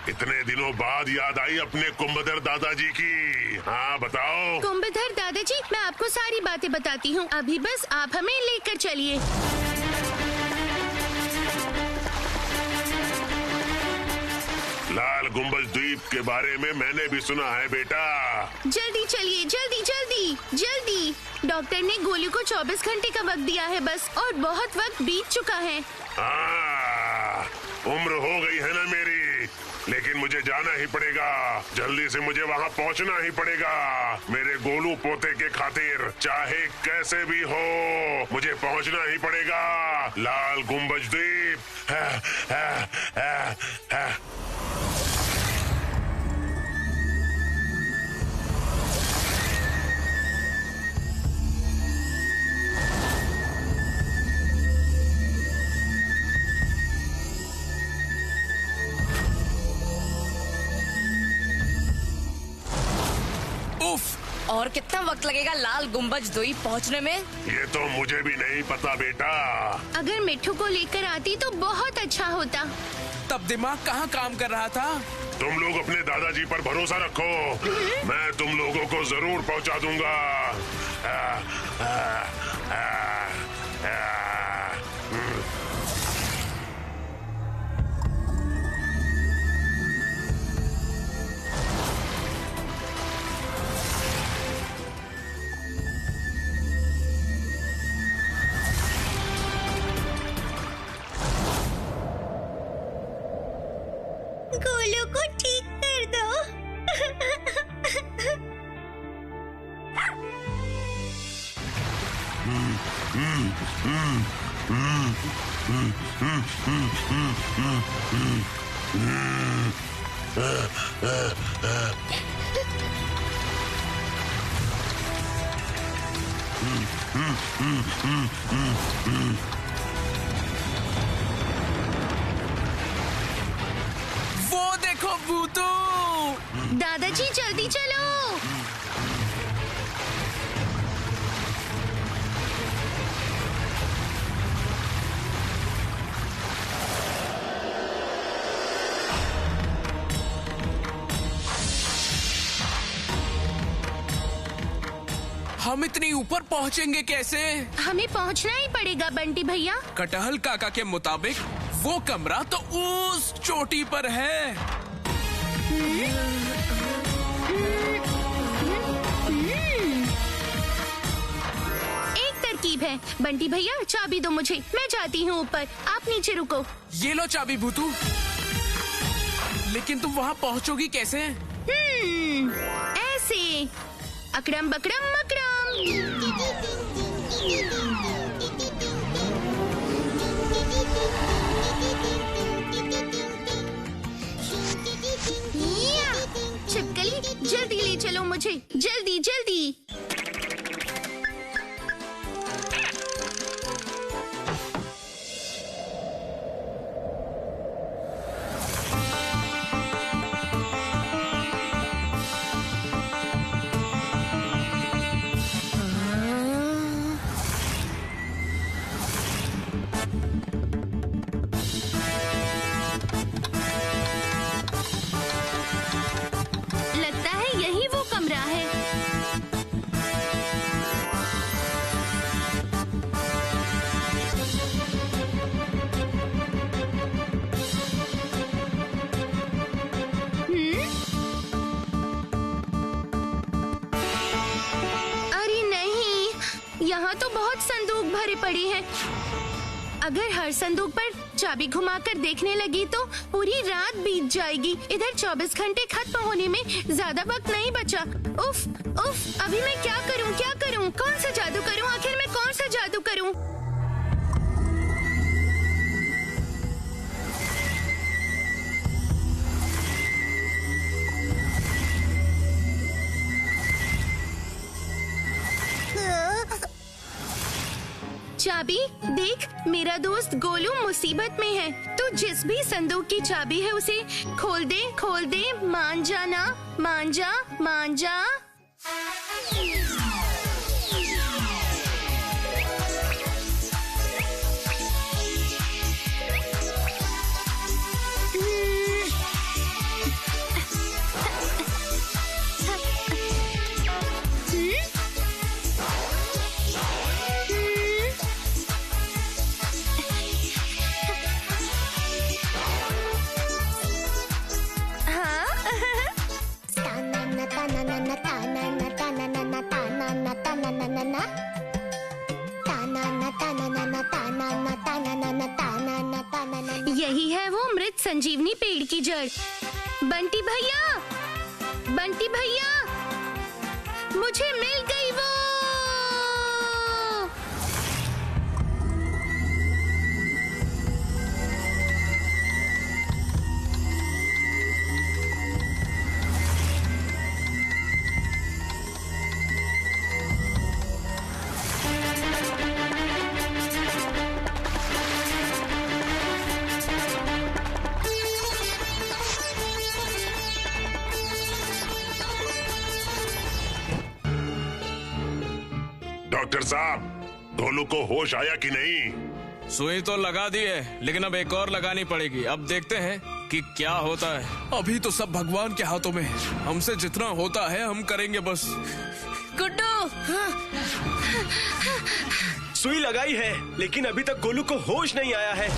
[SPEAKER 13] इतने दिनों बाद याद आई अपने कुंभधर दादाजी की। हाँ बताओ।
[SPEAKER 1] कुंभधर दादाजी, मैं आपको सारी बातें बताती हूँ। अभी बस आप हमें लेकर चलिए।
[SPEAKER 13] लाल गुम्बज द्वीप के बारे में मैंने भी सुना है बेटा।
[SPEAKER 1] जल्दी चलिए, जल्दी जल्दी जल्दी। डॉक्टर ने गोलू को 24 घंटे का वक्त दिया है बस, और बहुत वक्त बीत चुका है।
[SPEAKER 13] उम्र हो गई है ना मेरी, लेकिन मुझे जाना ही पड़ेगा। जल्दी से मुझे वहाँ पहुँचना ही पड़ेगा। मेरे गोलू पोते के खातिर चाहे कैसे भी हो मुझे पहुँचना ही पड़ेगा। लाल गुम्बज द्वीप।
[SPEAKER 4] और कितना वक्त लगेगा लाल गुम्बज 2 पहुँचने में?
[SPEAKER 13] ये तो मुझे भी नहीं पता बेटा।
[SPEAKER 1] अगर मिट्ठू को लेकर आती तो बहुत अच्छा होता।
[SPEAKER 11] तब दिमाग कहाँ काम कर रहा था?
[SPEAKER 13] तुम लोग अपने दादाजी पर भरोसा रखो, मैं तुम लोगों को जरूर पहुंचा दूंगा।
[SPEAKER 3] गोलू को ठीक कर दो।
[SPEAKER 11] वो देखो भूतू।
[SPEAKER 1] दादाजी जल्दी चलो।
[SPEAKER 11] हम इतनी ऊपर पहुँचेंगे कैसे?
[SPEAKER 1] हमें पहुंचना ही पड़ेगा बंटी भैया।
[SPEAKER 11] कटहल काका के मुताबिक वो कमरा तो उस चोटी पर है।
[SPEAKER 1] एक तरकीब है। बंटी भैया चाबी दो मुझे, मैं जाती हूँ ऊपर, आप नीचे रुको।
[SPEAKER 11] ये लो चाबी भूतू। लेकिन तुम वहाँ पहुँचोगी कैसे?
[SPEAKER 1] ऐसे अकड़म बकड़म मकड़म। छिपकली जल्दी ले चलो मुझे, जल्दी जल्दी। लगता है यही वो कमरा है। अरे नहीं, यहाँ तो बहुत संदूक भरे पड़े हैं। अगर हर संदूक पर चाबी घुमाकर देखने लगी तो पूरी रात बीत जाएगी। इधर 24 घंटे खत्म होने में ज्यादा वक्त नहीं बचा। उफ उफ, अभी मैं क्या करूं क्या करूं? कौन सा जादू करूं? आखिर मैं कौन सा जादू करूं? चाबी देख, मेरा दोस्त गोलू मुसीबत में है। तो जिस भी संदूक की चाबी है उसे खोल दे, मान जा ना, मान जा, मान जा। यही है वो मृत संजीवनी पेड़ की जड़। बंटी भैया, बंटी भैया, मुझे मिल गई वो।
[SPEAKER 13] डॉक्टर साहब, गोलू को होश आया कि नहीं?
[SPEAKER 11] सुई तो लगा दी है, लेकिन अब एक और लगानी पड़ेगी। अब देखते हैं कि क्या होता है। अभी तो सब भगवान के हाथों में है। हमसे जितना होता है हम करेंगे बस।
[SPEAKER 4] गुड्डू,
[SPEAKER 15] सुई लगाई है, लेकिन अभी तक गोलू को होश नहीं आया है।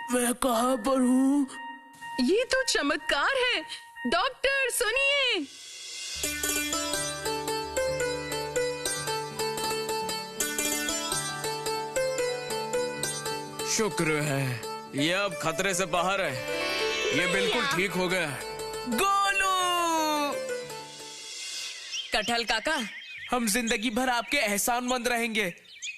[SPEAKER 11] मैं कहाँ पर हूँ?
[SPEAKER 7] ये तो चमत्कार है। डॉक्टर सुनिए।
[SPEAKER 11] शुक्र है, ये अब खतरे से बाहर है। ये बिल्कुल ठीक हो गया। गोलू!
[SPEAKER 4] कटहल काका,
[SPEAKER 11] हम जिंदगी भर आपके एहसानमंद रहेंगे।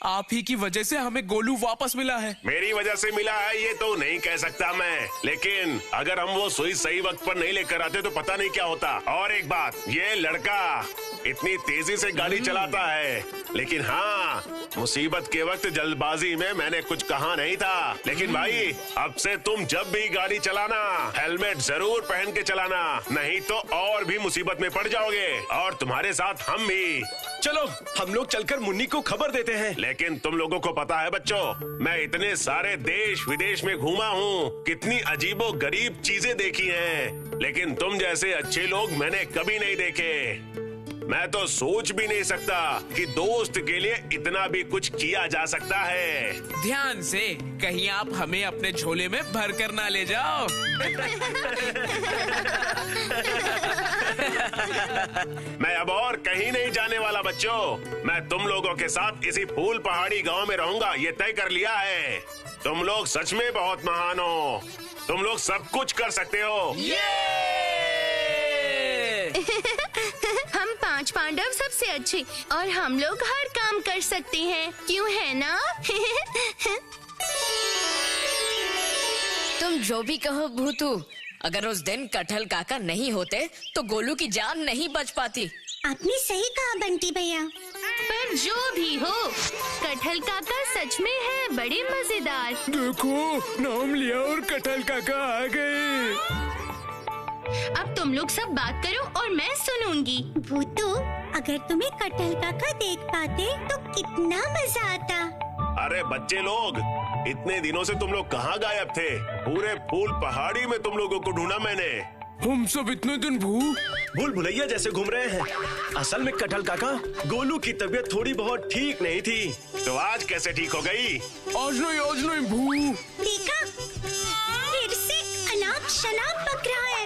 [SPEAKER 11] आप ही की वजह से हमें गोलू वापस मिला है।
[SPEAKER 8] मेरी वजह से मिला है ये तो नहीं कह सकता मैं, लेकिन अगर हम वो सुई सही वक्त पर नहीं लेकर आते तो पता नहीं क्या होता। और एक बात, ये लड़का इतनी तेजी से गाड़ी चलाता है, लेकिन हाँ, मुसीबत के वक्त जल्दबाजी में मैंने कुछ कहा नहीं था। लेकिन भाई, अब से तुम जब भी गाड़ी चलाना हेलमेट जरूर पहन के चलाना, नहीं तो और भी मुसीबत में पड़ जाओगे, और तुम्हारे साथ हम भी।
[SPEAKER 15] चलो हम लोग चलकर मुन्नी को खबर देते हैं।
[SPEAKER 8] लेकिन तुम लोगों को पता है बच्चों, मैं इतने सारे देश विदेश में घूमा हूँ, कितनी अजीबो गरीब चीजें देखी हैं, लेकिन तुम जैसे अच्छे लोग मैंने कभी नहीं देखे। मैं तो सोच भी नहीं सकता कि दोस्त के लिए इतना भी कुछ किया जा सकता है।
[SPEAKER 11] ध्यान से, कहीं आप हमें अपने झोले में भर कर ना ले जाओ।
[SPEAKER 8] मैं अब और कहीं नहीं जाने वाला बच्चों। मैं तुम लोगों के साथ इसी फूल पहाड़ी गांव में रहूंगा, ये तय कर लिया है। तुम लोग सच में बहुत महान हो। तुम लोग सब कुछ कर सकते हो।
[SPEAKER 1] हम 5 पांडव सबसे अच्छे, और हम लोग हर काम कर सकते हैं, क्यों है ना?
[SPEAKER 4] तुम जो भी कहो भूतू, अगर उस दिन कटहल काका नहीं होते तो गोलू की जान नहीं बच पाती।
[SPEAKER 3] आपने सही कहा बंटी भैया।
[SPEAKER 1] पर जो भी हो, कटहल काका सच में है बड़े मजेदार।
[SPEAKER 2] देखो, नाम लिया और कटहल काका आ गए।
[SPEAKER 1] अब तुम लोग सब बात करो और मैं सुनूंगी।
[SPEAKER 3] भूतू, अगर तुम्हें कटहल काका देख पाते तो कितना मजा आता।
[SPEAKER 8] अरे बच्चे लोग, इतने दिनों से तुम लोग कहाँ गायब थे? पूरे फूल पहाड़ी में तुम लोगों को ढूंढा मैंने।
[SPEAKER 2] हम सब इतने दिन
[SPEAKER 15] भूल भुलैया जैसे घूम रहे हैं। असल में कटहल काका, गोलू की तबीयत थोड़ी बहुत ठीक नहीं थी।
[SPEAKER 8] तो आज कैसे ठीक हो गई?
[SPEAKER 2] आज नहीं भू।
[SPEAKER 3] देखा, फिर से अनाप शनाप पक रहा है।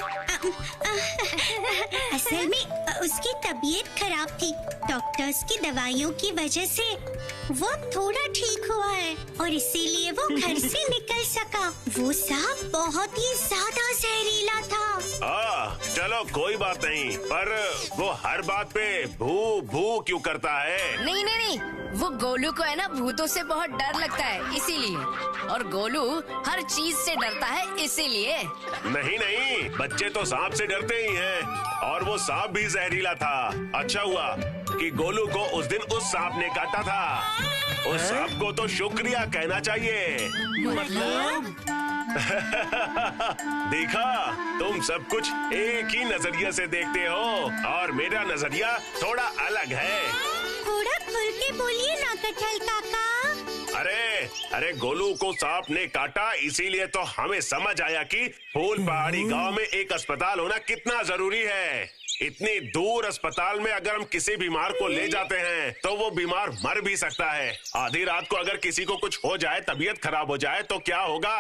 [SPEAKER 3] असल में उसकी तबीयत खराब थी। डॉक्टर्स की दवाइयों की वजह से वो थोड़ा ठीक हुआ है, और इसीलिए वो घर से निकल सका। वो सांप बहुत ही ज्यादा जहरीला था।
[SPEAKER 8] चलो कोई बात नहीं, पर वो हर बात पे भू भू क्यों करता है?
[SPEAKER 4] नहीं, वो गोलू को है ना भूतों से बहुत डर लगता है, इसीलिए। और गोलू हर चीज से डरता है, इसीलिए।
[SPEAKER 8] नहीं, बच्चे तो सांप से डरते ही हैं, और वो सांप भी जहरीला था। अच्छा हुआ कि गोलू को उस दिन उस सांप ने काटा था। उस सांप को तो शुक्रिया कहना चाहिए।
[SPEAKER 4] मतलब?
[SPEAKER 8] देखा, तुम सब कुछ एक ही नजरिए से देखते हो, और मेरा नजरिया थोड़ा अलग है।
[SPEAKER 3] के बोलिए ना कटहल काका।
[SPEAKER 8] अरे गोलू को सांप ने काटा, इसीलिए तो हमें समझ आया कि फूल पहाड़ी गांव में एक अस्पताल होना कितना जरूरी है। इतनी दूर अस्पताल में अगर हम किसी बीमार को ले जाते हैं तो वो बीमार मर भी सकता है। आधी रात को अगर किसी को कुछ हो जाए, तबीयत खराब हो जाए तो क्या होगा?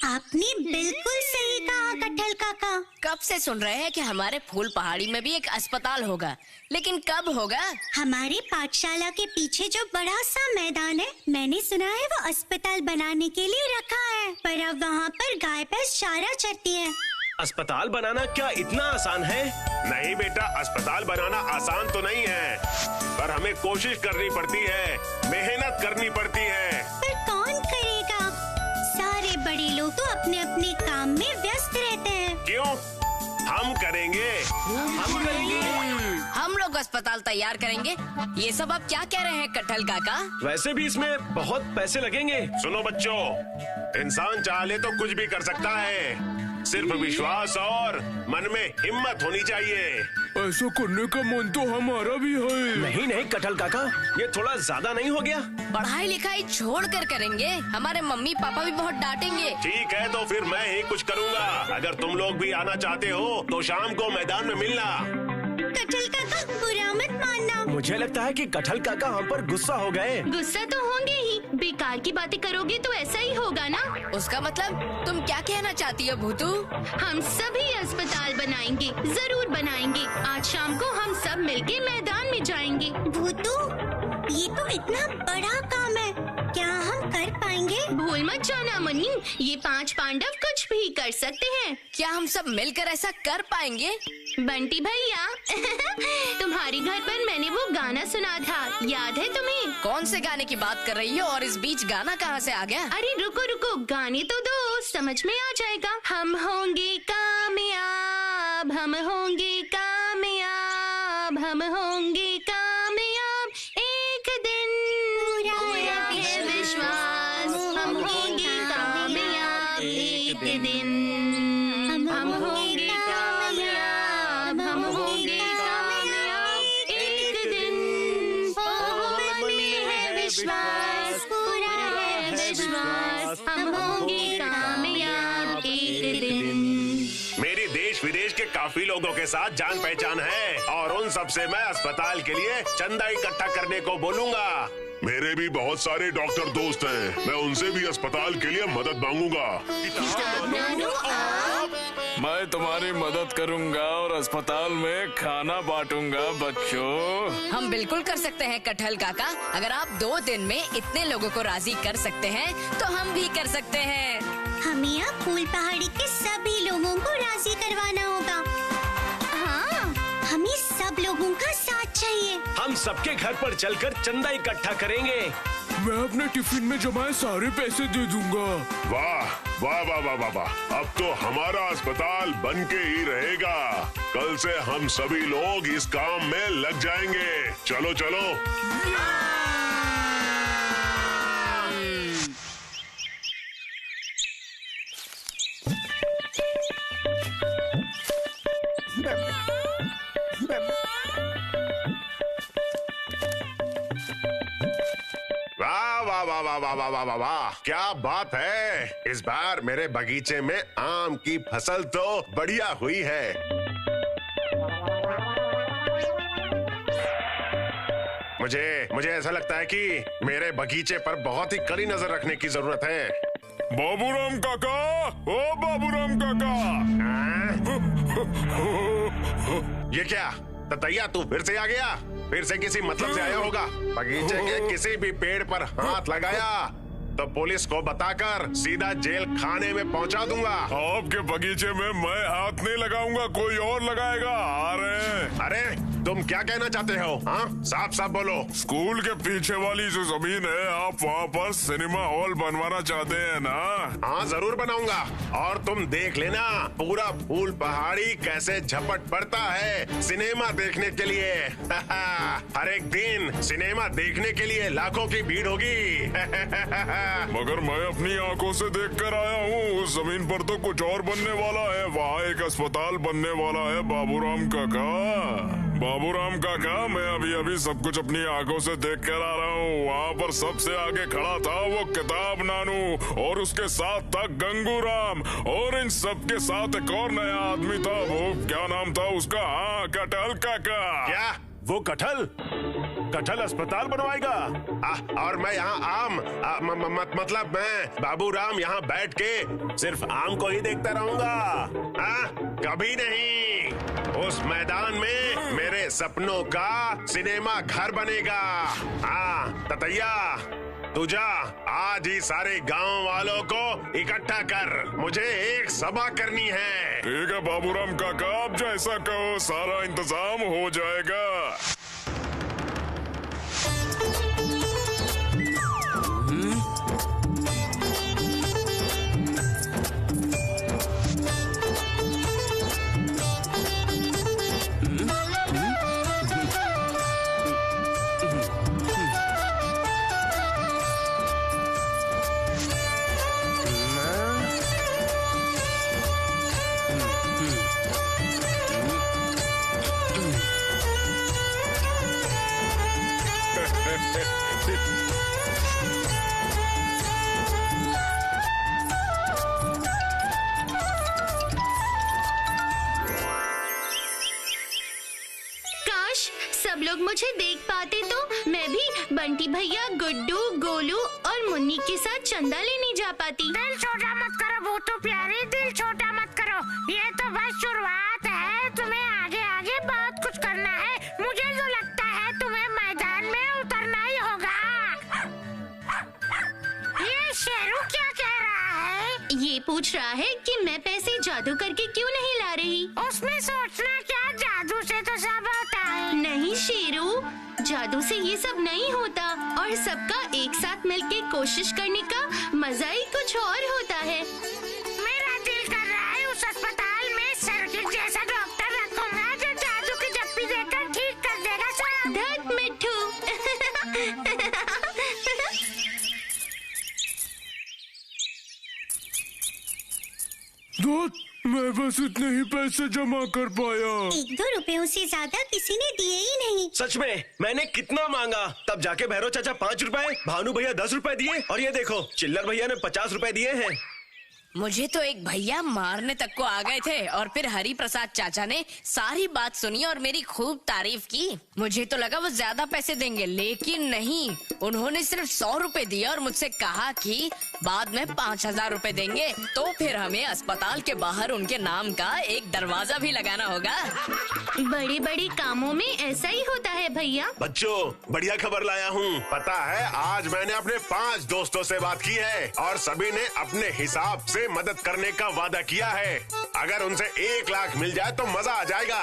[SPEAKER 3] आपने बिल्कुल सही कहा कटहल काका।
[SPEAKER 4] कब से सुन रहे हैं कि हमारे फूल पहाड़ी में भी एक अस्पताल होगा, लेकिन कब होगा?
[SPEAKER 3] हमारे पाठशाला के पीछे जो बड़ा सा मैदान है, मैंने सुना है वो अस्पताल बनाने के लिए रखा है, पर अब वहाँ पर गाय भैंस चारा चरती है।
[SPEAKER 15] अस्पताल बनाना क्या इतना आसान है?
[SPEAKER 8] नहीं बेटा, अस्पताल बनाना आसान तो नहीं है, पर हमें कोशिश करनी पड़ती है, मेहनत करनी पड़ती है।
[SPEAKER 3] पर कौन करेगा? सारे बड़े लोग तो अपने अपने काम में व्यस्त रहते हैं।
[SPEAKER 8] क्यों? हम करेंगे।
[SPEAKER 4] हम लोग अस्पताल तैयार करेंगे। ये सब आप क्या कह रहे हैं कटहल काका?
[SPEAKER 15] वैसे भी इसमें बहुत पैसे लगेंगे।
[SPEAKER 8] सुनो बच्चों, इंसान चाहे तो कुछ भी कर सकता है, सिर्फ विश्वास और मन में हिम्मत होनी चाहिए।
[SPEAKER 2] ऐसा करने का मन तो हमारा भी है।
[SPEAKER 15] नहीं कटहल काका, ये थोड़ा ज्यादा नहीं हो गया?
[SPEAKER 4] पढ़ाई लिखाई छोड़ कर करेंगे, हमारे मम्मी पापा भी बहुत डांटेंगे।
[SPEAKER 8] ठीक है, तो फिर मैं ही कुछ करूँगा। अगर तुम लोग भी आना चाहते हो तो शाम को मैदान में मिलना।
[SPEAKER 3] कटहल काका बुरा मत मानना।
[SPEAKER 15] मुझे लगता है कि कटहल काका हम पर गुस्सा हो गए।
[SPEAKER 1] गुस्सा तो होंगे ही, बेकार की बातें करोगे तो ऐसा ही होगा ना।
[SPEAKER 4] उसका मतलब तुम क्या कहना चाहती हो भूतू?
[SPEAKER 1] हम सभी अस्पताल बनाएंगे, जरूर बनाएंगे। आज शाम को हम सब मिलके मैदान में जाएंगे।
[SPEAKER 3] भूतू, ये तो इतना बड़ा काम है, क्या हम कर पाएंगे?
[SPEAKER 1] भूल मत जाना मनी, ये 5 पांडव कुछ भी कर सकते हैं।
[SPEAKER 4] क्या हम सब मिलकर ऐसा कर पाएंगे?
[SPEAKER 1] बंटी भैया तुम्हारे घर पर मैंने वो गाना सुना था, याद है तुम्हें?
[SPEAKER 4] कौन से गाने की बात कर रही हो और इस बीच गाना कहाँ से आ गया?
[SPEAKER 1] अरे रुको, गाने तो दो, समझ में आ जाएगा। हम होंगे कामयाब, हम होंगे कामयाब, हम होंगे कामयाब, एक दिन पूरा है विश्वास। हम होंगे कामयाब एक दिन, हम होंगे कामयाब, हम होंगे कामयाब एक दिन। ओ मन में है विश्वास, पूरा है विश्वास, हम होंगे कामयाब एक दिन।
[SPEAKER 8] मेरी देश विदेश के काफी लोगों के साथ जान पहचान है और उन सब से मैं अस्पताल के लिए चंदा इकट्ठा करने को बोलूँगा।
[SPEAKER 13] मेरे भी बहुत सारे डॉक्टर दोस्त हैं, मैं उनसे भी अस्पताल के लिए मदद मांगूंगा।
[SPEAKER 2] मैं तुम्हारी मदद करूंगा और अस्पताल में खाना बांटूंगा बच्चों।
[SPEAKER 4] हम बिल्कुल कर सकते हैं कटहल काका, अगर आप 2 दिन में इतने लोगों को राजी कर सकते हैं तो हम भी कर सकते हैं।
[SPEAKER 3] हमें यहाँ फूल पहाड़ी के सभी लोगों को राजी करवाना होगा। हाँ, हमें सब लोगों का साथ चाहिए।
[SPEAKER 15] हम सबके घर पर चलकर चंदा इकट्ठा करेंगे।
[SPEAKER 2] मैं अपने टिफिन में जमाए सारे पैसे दे दूंगा।
[SPEAKER 13] वाह वाह वाह वाह वाह वाह, अब तो हमारा अस्पताल बन के ही रहेगा। कल से हम सभी लोग इस काम में लग जाएंगे। चलो चलो।
[SPEAKER 8] वाह वाह वाह वाह वाह वाह वाह वाह वाह, क्या बात है। इस बार मेरे बगीचे में आम की फसल तो बढ़िया हुई है। मुझे ऐसा लगता है कि मेरे बगीचे पर बहुत ही कड़ी नजर रखने की जरूरत है।
[SPEAKER 13] बाबूराम काका, ओ बाबूराम काका।
[SPEAKER 8] ये क्या ततैया, तू फिर से आ गया? फिर से किसी मतलब से आया होगा। बगीचे के किसी भी पेड़ पर हाथ लगाया तो पुलिस को बताकर सीधा जेल खाने में पहुंचा दूंगा।
[SPEAKER 13] आपके बगीचे में मैं हाथ नहीं लगाऊंगा, कोई और लगाएगा।
[SPEAKER 8] अरे तुम क्या कहना चाहते हो? हाँ, साफ साफ बोलो।
[SPEAKER 13] स्कूल के पीछे वाली जो जमीन है, आप वहाँ पर सिनेमा हॉल बनवाना चाहते हैं ना?
[SPEAKER 8] हाँ जरूर बनाऊंगा, और तुम देख लेना पूरा फूल पहाड़ी कैसे झपट पड़ता है सिनेमा देखने के लिए। हर एक दिन सिनेमा देखने के लिए लाखों की भीड़ होगी।
[SPEAKER 13] मगर मैं अपनी आंखों से देख कर आया हूँ, उस जमीन पर तो कुछ और बनने वाला है। वहाँ एक अस्पताल बनने वाला है बाबूराम काका। बाबूराम काका, मैं अभी अभी सब कुछ अपनी आंखों से देख कर आ रहा हूँ। वहाँ पर सबसे आगे खड़ा था वो किताब नानू और उसके साथ था गंगूराम और इन सब के साथ एक और नया आदमी था। वो क्या नाम था उसका? हाँ, कटहल काका।
[SPEAKER 8] क्या वो कटहल अस्पताल बनवाएगा? और मैं यहाँ मतलब मैं बाबूराम यहाँ बैठ के सिर्फ आम को ही देखता रहूंगा? कभी नहीं। उस मैदान में मेरे सपनों का सिनेमा घर बनेगा। ततैया, तू जा आज ही सारे गांव वालों को इकट्ठा कर, मुझे एक सभा करनी है।
[SPEAKER 13] ठीक है बाबूराम काका, आप जैसा कहो, सारा इंतजाम हो जाएगा।
[SPEAKER 1] सब लोग मुझे देख पाते तो मैं भी बंटी भैया, गुड्डू, गोलू और मुन्नी के साथ चंदा लेने जा पाती।
[SPEAKER 10] दिल छोटा मत करो भूतू प्यारी, दिल छोटा मत करो। ये तो बस शुरुआत है, तुम्हें आगे आगे बहुत कुछ करना है। मुझे तो लगता है तुम्हें मैदान में उतरना ही होगा। ये शेरू क्या कह रहा है?
[SPEAKER 1] ये पूछ रहा है कि मैं पैसे जादू करके क्यों नहीं ला रही।
[SPEAKER 10] उसमें सोचना क्या, जादू से तो सब होता है।
[SPEAKER 1] नहीं शेरू, जादू से ये सब नहीं होता और सबका एक साथ मिलके कोशिश करने का मजा ही कुछ और होता है।
[SPEAKER 10] मेरा दिल कर रहा है उस अस्पताल में सर्किट जैसा डॉक्टर रखूंगा जो जादू की जप्पी देकर ठीक कर देगा सब।
[SPEAKER 1] धत मिट्ठू।
[SPEAKER 2] मैं बस इतने ही पैसे जमा कर पाया।
[SPEAKER 3] 1-2 रुपयों से ज्यादा किसी ने दिए ही नहीं।
[SPEAKER 15] सच में मैंने कितना मांगा, तब जाके भैरव चाचा 5 रुपए, भानु भैया 10 रुपए दिए और ये देखो चिल्लर भैया ने 50 रुपए दिए हैं।
[SPEAKER 4] मुझे तो एक भैया मारने तक को आ गए थे और फिर हरि प्रसाद चाचा ने सारी बात सुनी और मेरी खूब तारीफ की। मुझे तो लगा वो ज्यादा पैसे देंगे, लेकिन नहीं, उन्होंने सिर्फ 100 रुपए दिए और मुझसे कहा कि बाद में 5000 रुपए देंगे। तो फिर हमें अस्पताल के बाहर उनके नाम का एक दरवाजा भी लगाना होगा।
[SPEAKER 1] बड़े बड़े कामों में ऐसा ही होता है भैया।
[SPEAKER 8] बच्चों, बढ़िया खबर लाया हूँ। पता है आज मैंने अपने 5 दोस्तों से बात की है और सभी ने अपने हिसाब से मदद करने का वादा किया है। अगर उनसे 1 लाख मिल जाए तो मजा आ जाएगा।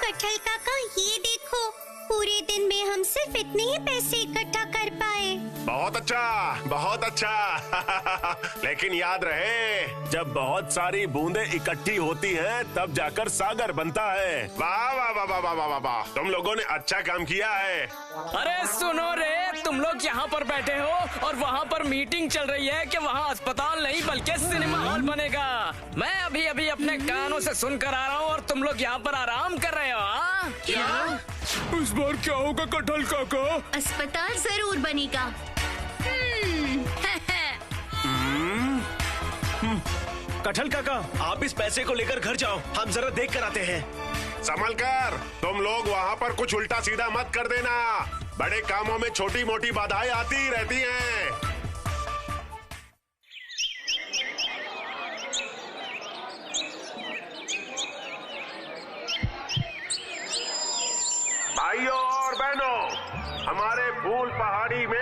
[SPEAKER 3] कटहल काका, ये देखो, पूरे दिन में हम सिर्फ इतने ही पैसे इकट्ठा कर पाए।
[SPEAKER 8] बहुत अच्छा, बहुत अच्छा। लेकिन याद रहे, जब बहुत सारी बूंदें इकट्ठी होती हैं, तब जाकर सागर बनता है। वाह वाह वाह वाह वाह वाह वाह, तुम लोगों ने अच्छा काम किया है।
[SPEAKER 11] अरे सुनो रे, तुम लोग यहाँ पर बैठे हो और वहाँ पर मीटिंग चल रही है कि वहाँ अस्पताल नहीं बल्कि सिनेमा हॉल बनेगा। मैं अभी अभी अपने कानों से सुनकर आ रहा हूँ और तुम लोग यहाँ पर आराम कर रहे हो। हाँ?
[SPEAKER 1] क्या?
[SPEAKER 2] इस बार क्या होगा कटहल काका?
[SPEAKER 1] अस्पताल जरूर बनेगा।
[SPEAKER 15] कटहल काका, आप इस पैसे को लेकर घर जाओ, हम जरा देख कर आते हैं।
[SPEAKER 8] संभल कर, तुम लोग वहाँ पर कुछ उल्टा सीधा मत कर देना। बड़े कामों में छोटी मोटी बाधाएं आती रहती हैं। भाइयों और बहनों, हमारे फूल पहाड़ी में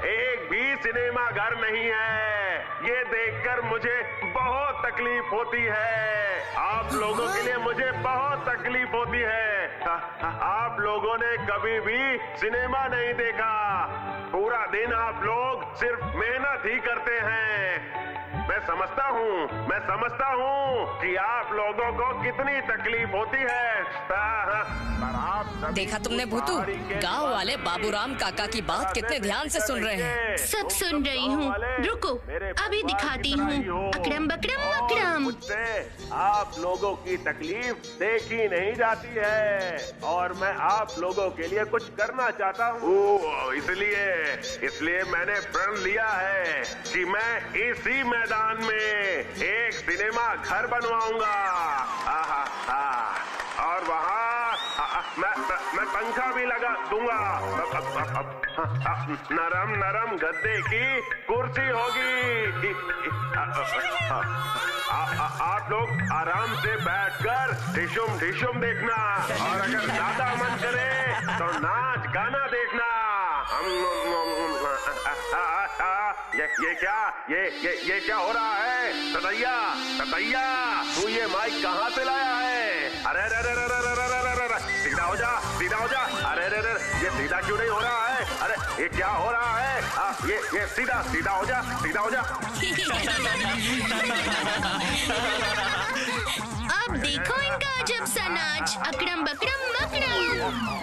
[SPEAKER 8] एक भी सिनेमा घर नहीं है। ये देखकर मुझे बहुत तकलीफ होती है। आप लोगों के लिए मुझे बहुत तकलीफ होती है। आप लोगों ने कभी भी सिनेमा नहीं देखा। पूरा दिन आप लोग सिर्फ मेहनत ही करते हैं।
[SPEAKER 16] मैं समझता हूँ कि आप लोगों को कितनी तकलीफ होती है। पर आप
[SPEAKER 4] देखा तुमने भूतू, गांव वाले बाबूराम काका की बात कितने ध्यान से सुन रहे हैं।
[SPEAKER 1] सब सुन रही हूँ, रुको अभी दिखाती हूँ। अकड़म बकड़म मकड़म।
[SPEAKER 16] आप लोगों की तकलीफ देखी नहीं जाती है और मैं आप लोगों के लिए कुछ करना चाहता हूँ। इसलिए मैंने प्रण लिया है कि मैं इसी मैदान में एक सिनेमा घर बनवाऊंगा। और वहाँ मैं पंखा भी लगा दूंगा। नरम गद्दे की कुर्सी होगी। आप लोग आराम से बैठकर ढिशुम देखना और अगर ज्यादा मन करे तो नाच गाना देखना। ये क्या हो रहा है? ततैया तू ये माइक कहाँ से लाया है? अरे सीधा हो जा। अरे ये सीधा क्यों नहीं हो रहा है? अरे ये क्या हो रहा है? ये सीधा हो जा।
[SPEAKER 1] अब देखो इनका अजब सा नाच। अकड़म बकड़म मकड़म।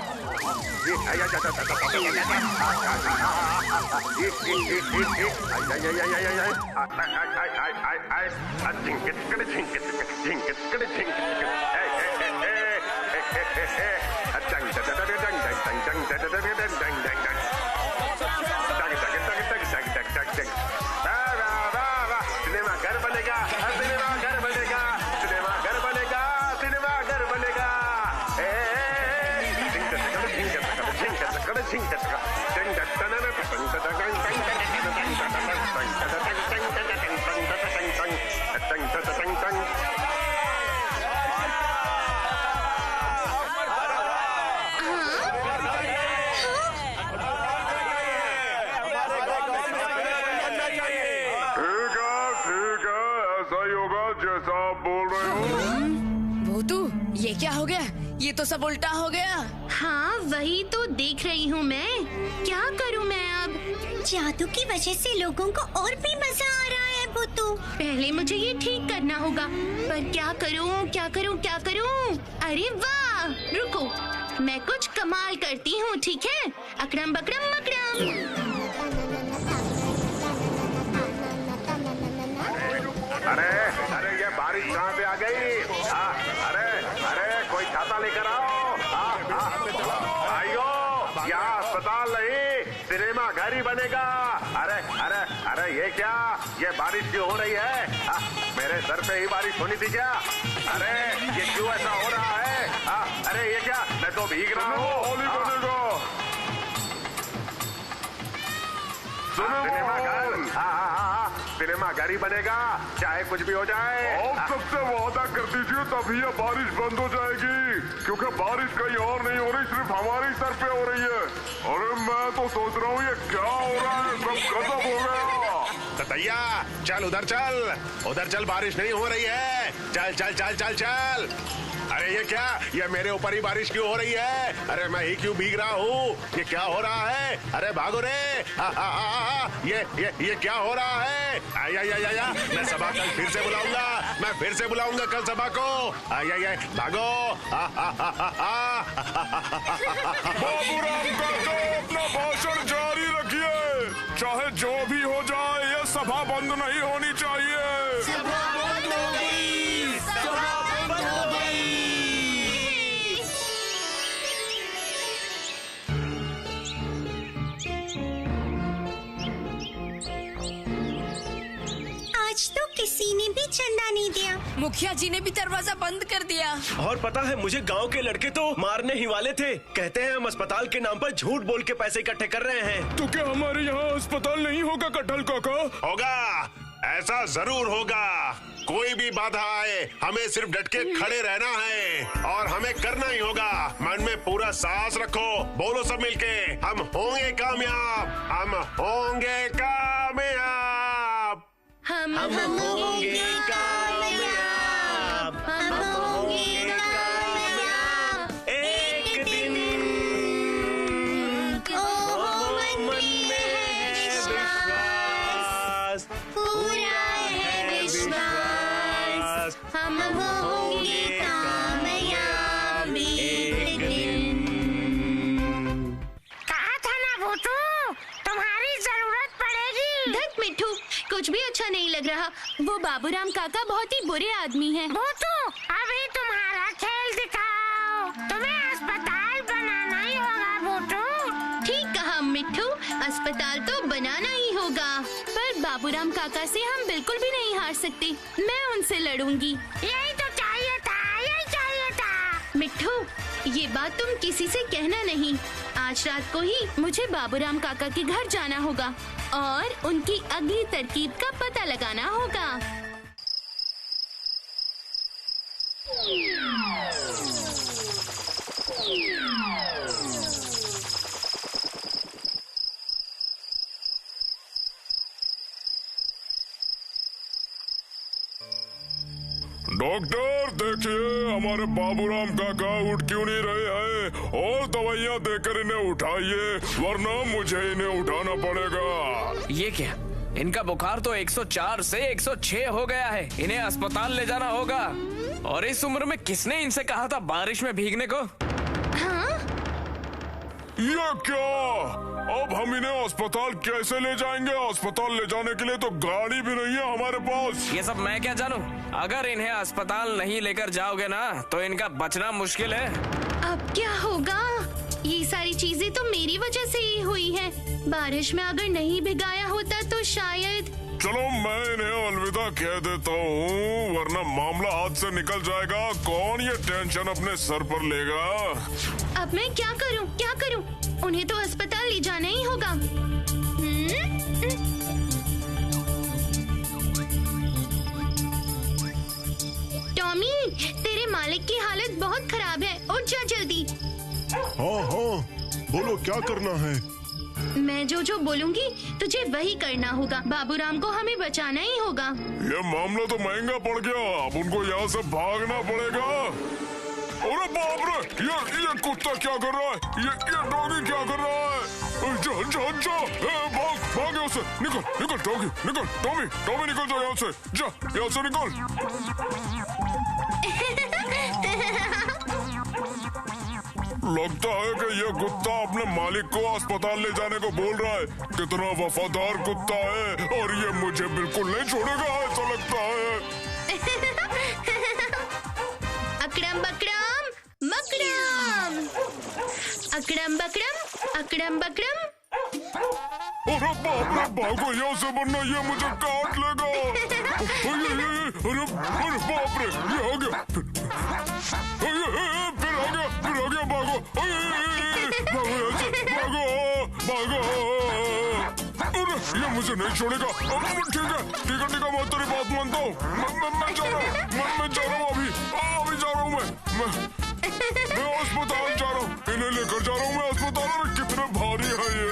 [SPEAKER 16] सिनेमा घर बनेगा।
[SPEAKER 13] जैसा आप बोल रहे हो।
[SPEAKER 4] भूतू, ये क्या हो गया? ये तो सब उल्टा हो गया।
[SPEAKER 1] हाँ वही तो देख रही हूँ मैं। क्या करूँ मैं अब?
[SPEAKER 3] जादू की वजह से लोगों को और भी मजा आ रहा है भूतू।
[SPEAKER 1] पहले मुझे ये ठीक करना होगा, पर क्या करूँ? अरे वाह, रुको मैं कुछ कमाल करती हूँ, ठीक है? अकड़म बकड़म मकड़म।
[SPEAKER 16] अरे ये बारिश कहाँ से आ गई? अरे कोई छाता लेकर आओ। आइयो, यहाँ अस्पताल नहीं सिनेमा घर ही बनेगा। अरे ये क्या? ये बारिश क्यों हो रही है? मेरे सर पे ही बारिश होनी थी क्या? अरे ये क्यों ऐसा हो रहा है? अरे ये क्या? मैं तो भीग रहा हूँ।
[SPEAKER 13] होली बनेगा।
[SPEAKER 16] सिनेमा घर ही बनेगा, चाहे कुछ भी हो जाए।
[SPEAKER 13] आप सबसे वादा कर दीजिए तभी ये बारिश बंद हो जाएगी, क्योंकि बारिश कहीं और नहीं हो रही, सिर्फ हमारी सर पे हो रही है। अरे मैं तो सोच रहा हूँ ये क्या हो रहा है, सब गजब हो गया।
[SPEAKER 16] ततैया चल उधर चल, बारिश नहीं हो रही है। चल। अरे ये क्या? ये मेरे ऊपर ही बारिश क्यों हो रही है? अरे मैं ही क्यों भीग रहा हूँ? ये क्या हो रहा है? अरे भागो रे। ये क्या हो रहा है? आया मैं सभा कल फिर से बुलाऊंगा कल सभा को। आया भागो।
[SPEAKER 13] बाबूराम काका अपना भाषण जारी रखिए, चाहे जो भी हो जाए ये सभा बंद नहीं होनी चाहिए।
[SPEAKER 1] सभा बंद हो गई।
[SPEAKER 3] आज तो किसी ने भी चंदा नहीं दिया।
[SPEAKER 4] मुखिया जी ने भी दरवाजा बंद कर दिया।
[SPEAKER 15] और पता है मुझे गांव के लड़के तो मारने ही वाले थे। कहते हैं हम अस्पताल के नाम पर झूठ बोल के पैसे इकट्ठे कर रहे हैं।
[SPEAKER 2] तो क्या हमारे यहाँ अस्पताल नहीं होगा कटहल काका?
[SPEAKER 16] होगा, ऐसा जरूर होगा। कोई भी बाधा आए हमें सिर्फ डट के खड़े रहना है और हमें करना ही होगा। मन में पूरा साहस रखो, बोलो सब मिलके, हम होंगे कामयाब।
[SPEAKER 1] हम होंगे कामयाब।
[SPEAKER 15] एक दिन
[SPEAKER 3] मन में है विश्वास, पूरा है
[SPEAKER 1] कुछ भी अच्छा नहीं लग रहा। वो बाबूराम काका बहुत ही बुरे आदमी हैं।
[SPEAKER 10] भूतू, अभी तुम्हारा खेल दिखाओ। तुम्हें अस्पताल बनाना ही होगा भूतू।
[SPEAKER 1] ठीक कहा मिट्ठू, अस्पताल तो बनाना ही होगा, पर बाबूराम काका से हम बिल्कुल भी नहीं हार सकते। मैं उनसे लड़ूंगी।
[SPEAKER 10] यही तो चाहिए था, यही चाहिए था।
[SPEAKER 1] मिट्ठू, ये बात तुम किसी से कहना नहीं। आज रात को ही मुझे बाबूराम काका के घर जाना होगा और उनकी अगली तरकीब का पता लगाना होगा।
[SPEAKER 13] डॉक्टर देखिए, हमारे बाबूराम काका उठ क्यों नहीं रहे हैं, और दवाइयाँ देकर इन्हें उठाइए, वरना मुझे इन्हें उठाना पड़ेगा।
[SPEAKER 11] ये क्या, इनका बुखार तो 104 से 106 हो गया है। इन्हें अस्पताल ले जाना होगा। और इस उम्र में किसने इनसे कहा था बारिश में भीगने को?
[SPEAKER 13] ये क्या, अब हम इन्हें अस्पताल कैसे ले जाएंगे? अस्पताल ले जाने के लिए तो गाड़ी भी नहीं है हमारे पास।
[SPEAKER 11] ये सब मैं क्या जानूं? अगर इन्हें अस्पताल नहीं लेकर जाओगे ना तो इनका बचना मुश्किल है।
[SPEAKER 1] अब क्या होगा? ये सारी चीजें तो मेरी वजह से ही हुई है। बारिश में अगर नहीं भिगाया होता तो शायद।
[SPEAKER 13] चलो मैं इन्हें अलविदा कह देता हूँ, वरना मामला हाथ से निकल जाएगा। कौन ये टेंशन अपने सर पर लेगा?
[SPEAKER 1] अब मैं क्या करूँ, क्या करूँ? उन्हें तो अस्पताल ले जाना ही होगा। टॉमी, तेरे मालिक की हालत बहुत खराब है, उठ जा जल्दी।
[SPEAKER 8] हाँ हाँ, बोलो क्या करना है?
[SPEAKER 1] मैं जो बोलूंगी तुझे वही करना होगा। बाबूराम को हमें बचाना ही होगा।
[SPEAKER 13] ये मामला तो महंगा पड़ गया, अब उनको यहाँ से भागना पड़ेगा। अरे बाप रे, ये कुत्ता क्या कर रहा है? ये डॉगी क्या कर रहा है? जा, भाग यहाँ से, निकल डॉगी, निकल, टॉमी निकल जा यहाँ से, जा यहाँ से निकल। लगता है कि ये कुत्ता अपने मालिक को अस्पताल ले जाने को बोल रहा है। कितना वफादार कुत्ता है, और ये मुझे बिल्कुल नहीं छोड़ेगा, ऐसा लगता है।
[SPEAKER 1] अकड़म बकड़म मकड़म, अकड़म बकड़म अकड़म बकड़म।
[SPEAKER 13] अरे बाप रे, भागो यहाँ से वरना ये मुझे काट लेगा। अरे बाप रे, ये आ गया, फिर आ गया, भागो, भागो यहाँ से, भागो। अरे ये मुझे नहीं छोड़ेगा। ठीक है, मैं तेरी बात मानता हूँ। मैं जा रहा हूँ, अभी जा रहा हूँ मैं अस्पताल जा रहा हूँ, इन्हें लेकर जा रहा हूँ मैं अस्पताल में। कितने भारी है ये।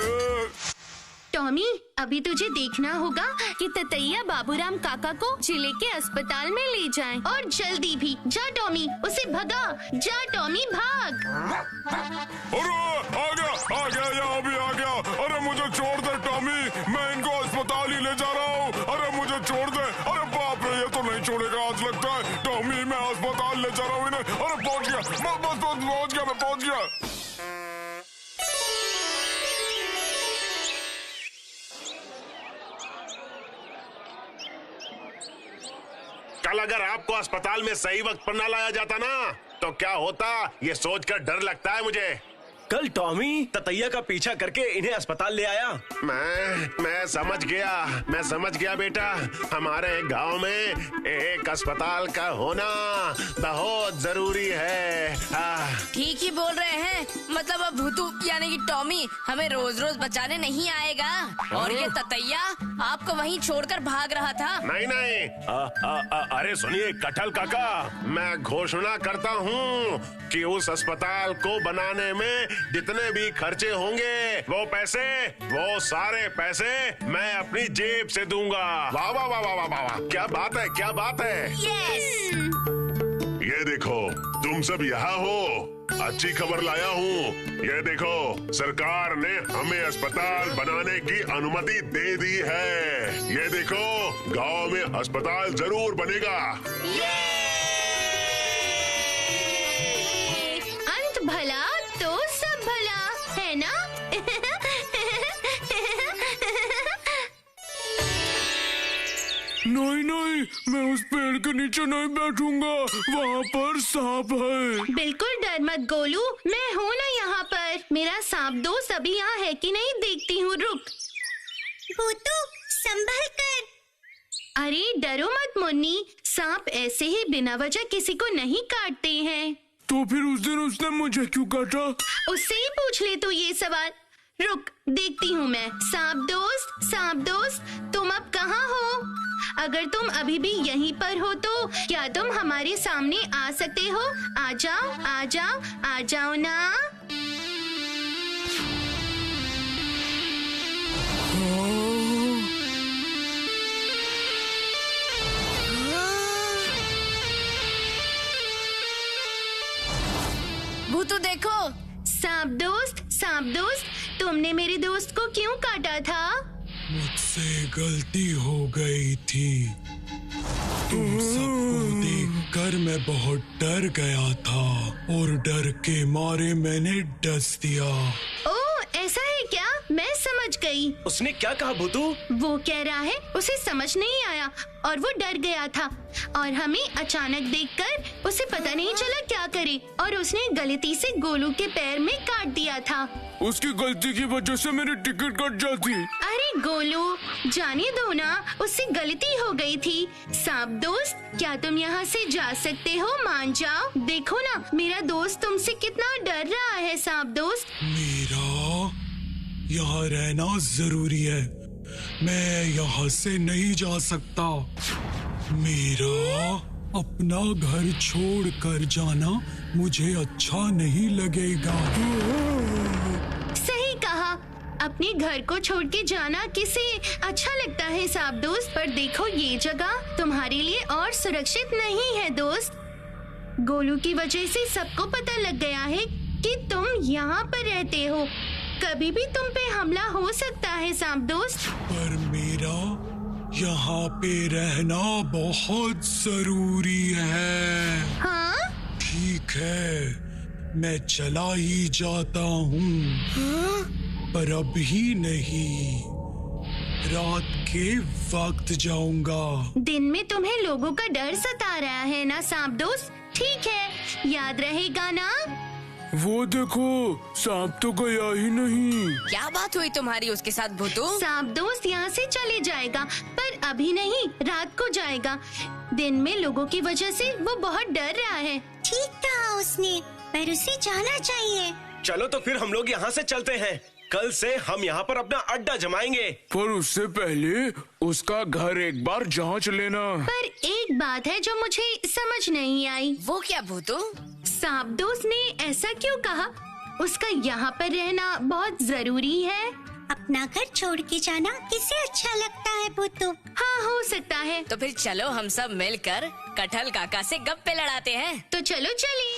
[SPEAKER 1] टॉमी, अभी तुझे देखना होगा कि ततैया बाबूराम काका को जिले के अस्पताल में ले जाएं, और जल्दी भी। जा टॉमी, उसे भगा, जा टॉमी भाग।
[SPEAKER 13] अरे आ गया, यहाँ भी आ गया। अरे मुझे छोड़ दे टॉमी, मैं इनको अस्पताल ही ले जा रहा हूँ। अरे मुझे छोड़ दे। अरे बाप रे, ये तो नहीं छोड़ेगा आज लगता है। टॉमी, मैं अस्पताल ले जा रहा हूँ इन्हें। अरे पहुँच गया, मैं पहुँच गया।
[SPEAKER 16] कल अगर आपको अस्पताल में सही वक्त पर ना लाया जाता ना, तो क्या होता, ये सोचकर डर लगता है मुझे।
[SPEAKER 15] कल टॉमी ततैया का पीछा करके इन्हें अस्पताल ले आया।
[SPEAKER 16] मैं समझ गया बेटा। हमारे गांव में एक अस्पताल का होना बहुत जरूरी है।
[SPEAKER 4] ठीक ही बोल रहे हैं। मतलब अब भूतू यानी कि टॉमी हमें रोज रोज बचाने नहीं आएगा, और ये ततैया आपको वहीं छोड़कर भाग रहा था।
[SPEAKER 16] नहीं। अरे सुनिए कटहल काका, मैं घोषणा करता हूँ कि उस अस्पताल को बनाने में जितने भी खर्चे होंगे, वो सारे पैसे मैं अपनी जेब से दूंगा। वाह वाह वाह वाह वाह, क्या बात है।
[SPEAKER 4] यस।
[SPEAKER 16] ये देखो, तुम सब यहाँ हो, अच्छी खबर लाया हूँ। ये देखो, सरकार ने हमें अस्पताल बनाने की अनुमति दे दी है। ये देखो, गांव में अस्पताल जरूर बनेगा।
[SPEAKER 1] अंत भला तो सब भला, है ना?
[SPEAKER 2] नहीं नहीं, मैं उस पेड़ के नीचे नहीं बैठूंगा, वहाँ पर सांप है।
[SPEAKER 1] बिल्कुल डर मत गोलू, मैं हूँ ना यहाँ पर। मेरा सांप दोस्त अभी यहाँ है कि नहीं देखती हूँ, रुक।
[SPEAKER 3] भूतू संभल कर।
[SPEAKER 1] अरे डरो मत मुन्नी, सांप ऐसे ही बिना वजह किसी को नहीं काटते हैं।
[SPEAKER 2] तो फिर उस दिन उसने मुझे क्यों काटा?
[SPEAKER 1] उससे ही पूछ ले तू ये सवाल। रुक, देखती हूँ मैं। सांप दोस्त, तुम अब कहाँ हो? अगर तुम अभी भी यहीं पर हो तो क्या तुम हमारे सामने आ सकते हो? आ जाओ ना।
[SPEAKER 4] भूतू देखो।
[SPEAKER 1] सांप दोस्त, तुमने मेरे दोस्त को क्यों काटा था?
[SPEAKER 17] मुझसे गलती हो गई थी। तुम सबको देखकर मैं बहुत डर गया था और डर के मारे मैंने डस दिया।
[SPEAKER 1] ओह, ऐसा है क्या? मैं समझ गई।
[SPEAKER 15] उसने क्या कहा भूतू?
[SPEAKER 1] वो कह रहा है उसे समझ नहीं आया और वो डर गया था और हमें अचानक देखकर उसे पता नहीं चला क्या करे और उसने गलती से गोलू के पैर में काट दिया था।
[SPEAKER 2] उसकी गलती की वजह से मेरी टिकट कट जाती।
[SPEAKER 1] अरे गोलू, जाने दो ना, उससे गलती हो गई थी। सांप दोस्त, क्या तुम यहाँ से जा सकते हो? मान जाओ। देखो ना, मेरा दोस्त तुमसे कितना डर रहा है। सांप दोस्त,
[SPEAKER 17] मेरा यहाँ रहना जरूरी है, मैं यहाँ से नहीं जा सकता। मेरा अपना घर छोड़ कर जाना मुझे अच्छा नहीं लगेगा।
[SPEAKER 1] सही कहा, अपने घर को छोड़ के जाना किसे अच्छा लगता है सांप दोस्त। पर देखो, ये जगह तुम्हारे लिए और सुरक्षित नहीं है दोस्त। गोलू की वजह से सबको पता लग गया है कि तुम यहाँ पर रहते हो। कभी भी तुम पे हमला हो सकता है सांप दोस्त।
[SPEAKER 17] पर मेरा यहाँ पे रहना बहुत जरूरी है।
[SPEAKER 1] हाँ?
[SPEAKER 17] ठीक है, मैं चला ही जाता हूँ। पर अभी नहीं, रात के वक्त जाऊंगा।
[SPEAKER 1] दिन में तुम्हें लोगों का डर सता रहा है ना सांप दोस्त? ठीक है, याद रहेगा ना?
[SPEAKER 2] वो देखो, सांप तो गया ही नहीं।
[SPEAKER 4] क्या बात हुई तुम्हारी उसके साथ भूतू?
[SPEAKER 1] सांप दोस्त यहाँ से चले जाएगा, पर अभी नहीं, रात को जाएगा। दिन में लोगों की वजह से वो बहुत डर रहा है।
[SPEAKER 3] ठीक कहा उसने, पर उसे जाना चाहिए।
[SPEAKER 15] चलो तो फिर हम लोग यहाँ से चलते हैं। कल से हम यहाँ पर अपना अड्डा जमाएंगे।
[SPEAKER 2] पर उससे पहले उसका घर एक बार जांच लेना।
[SPEAKER 1] पर एक बात है जो मुझे समझ नहीं आई।
[SPEAKER 4] वो क्या भूतू?
[SPEAKER 1] सांप दोस्त ने ऐसा क्यों कहा? उसका यहाँ पर रहना बहुत जरूरी है।
[SPEAKER 3] अपना घर छोड़ के जाना किसे अच्छा लगता है भूतू?
[SPEAKER 1] हाँ, हो सकता है।
[SPEAKER 4] तो फिर चलो हम सब मिलकर कटहल काका से गप्पे लड़ाते हैं।
[SPEAKER 1] तो चलो चलिए।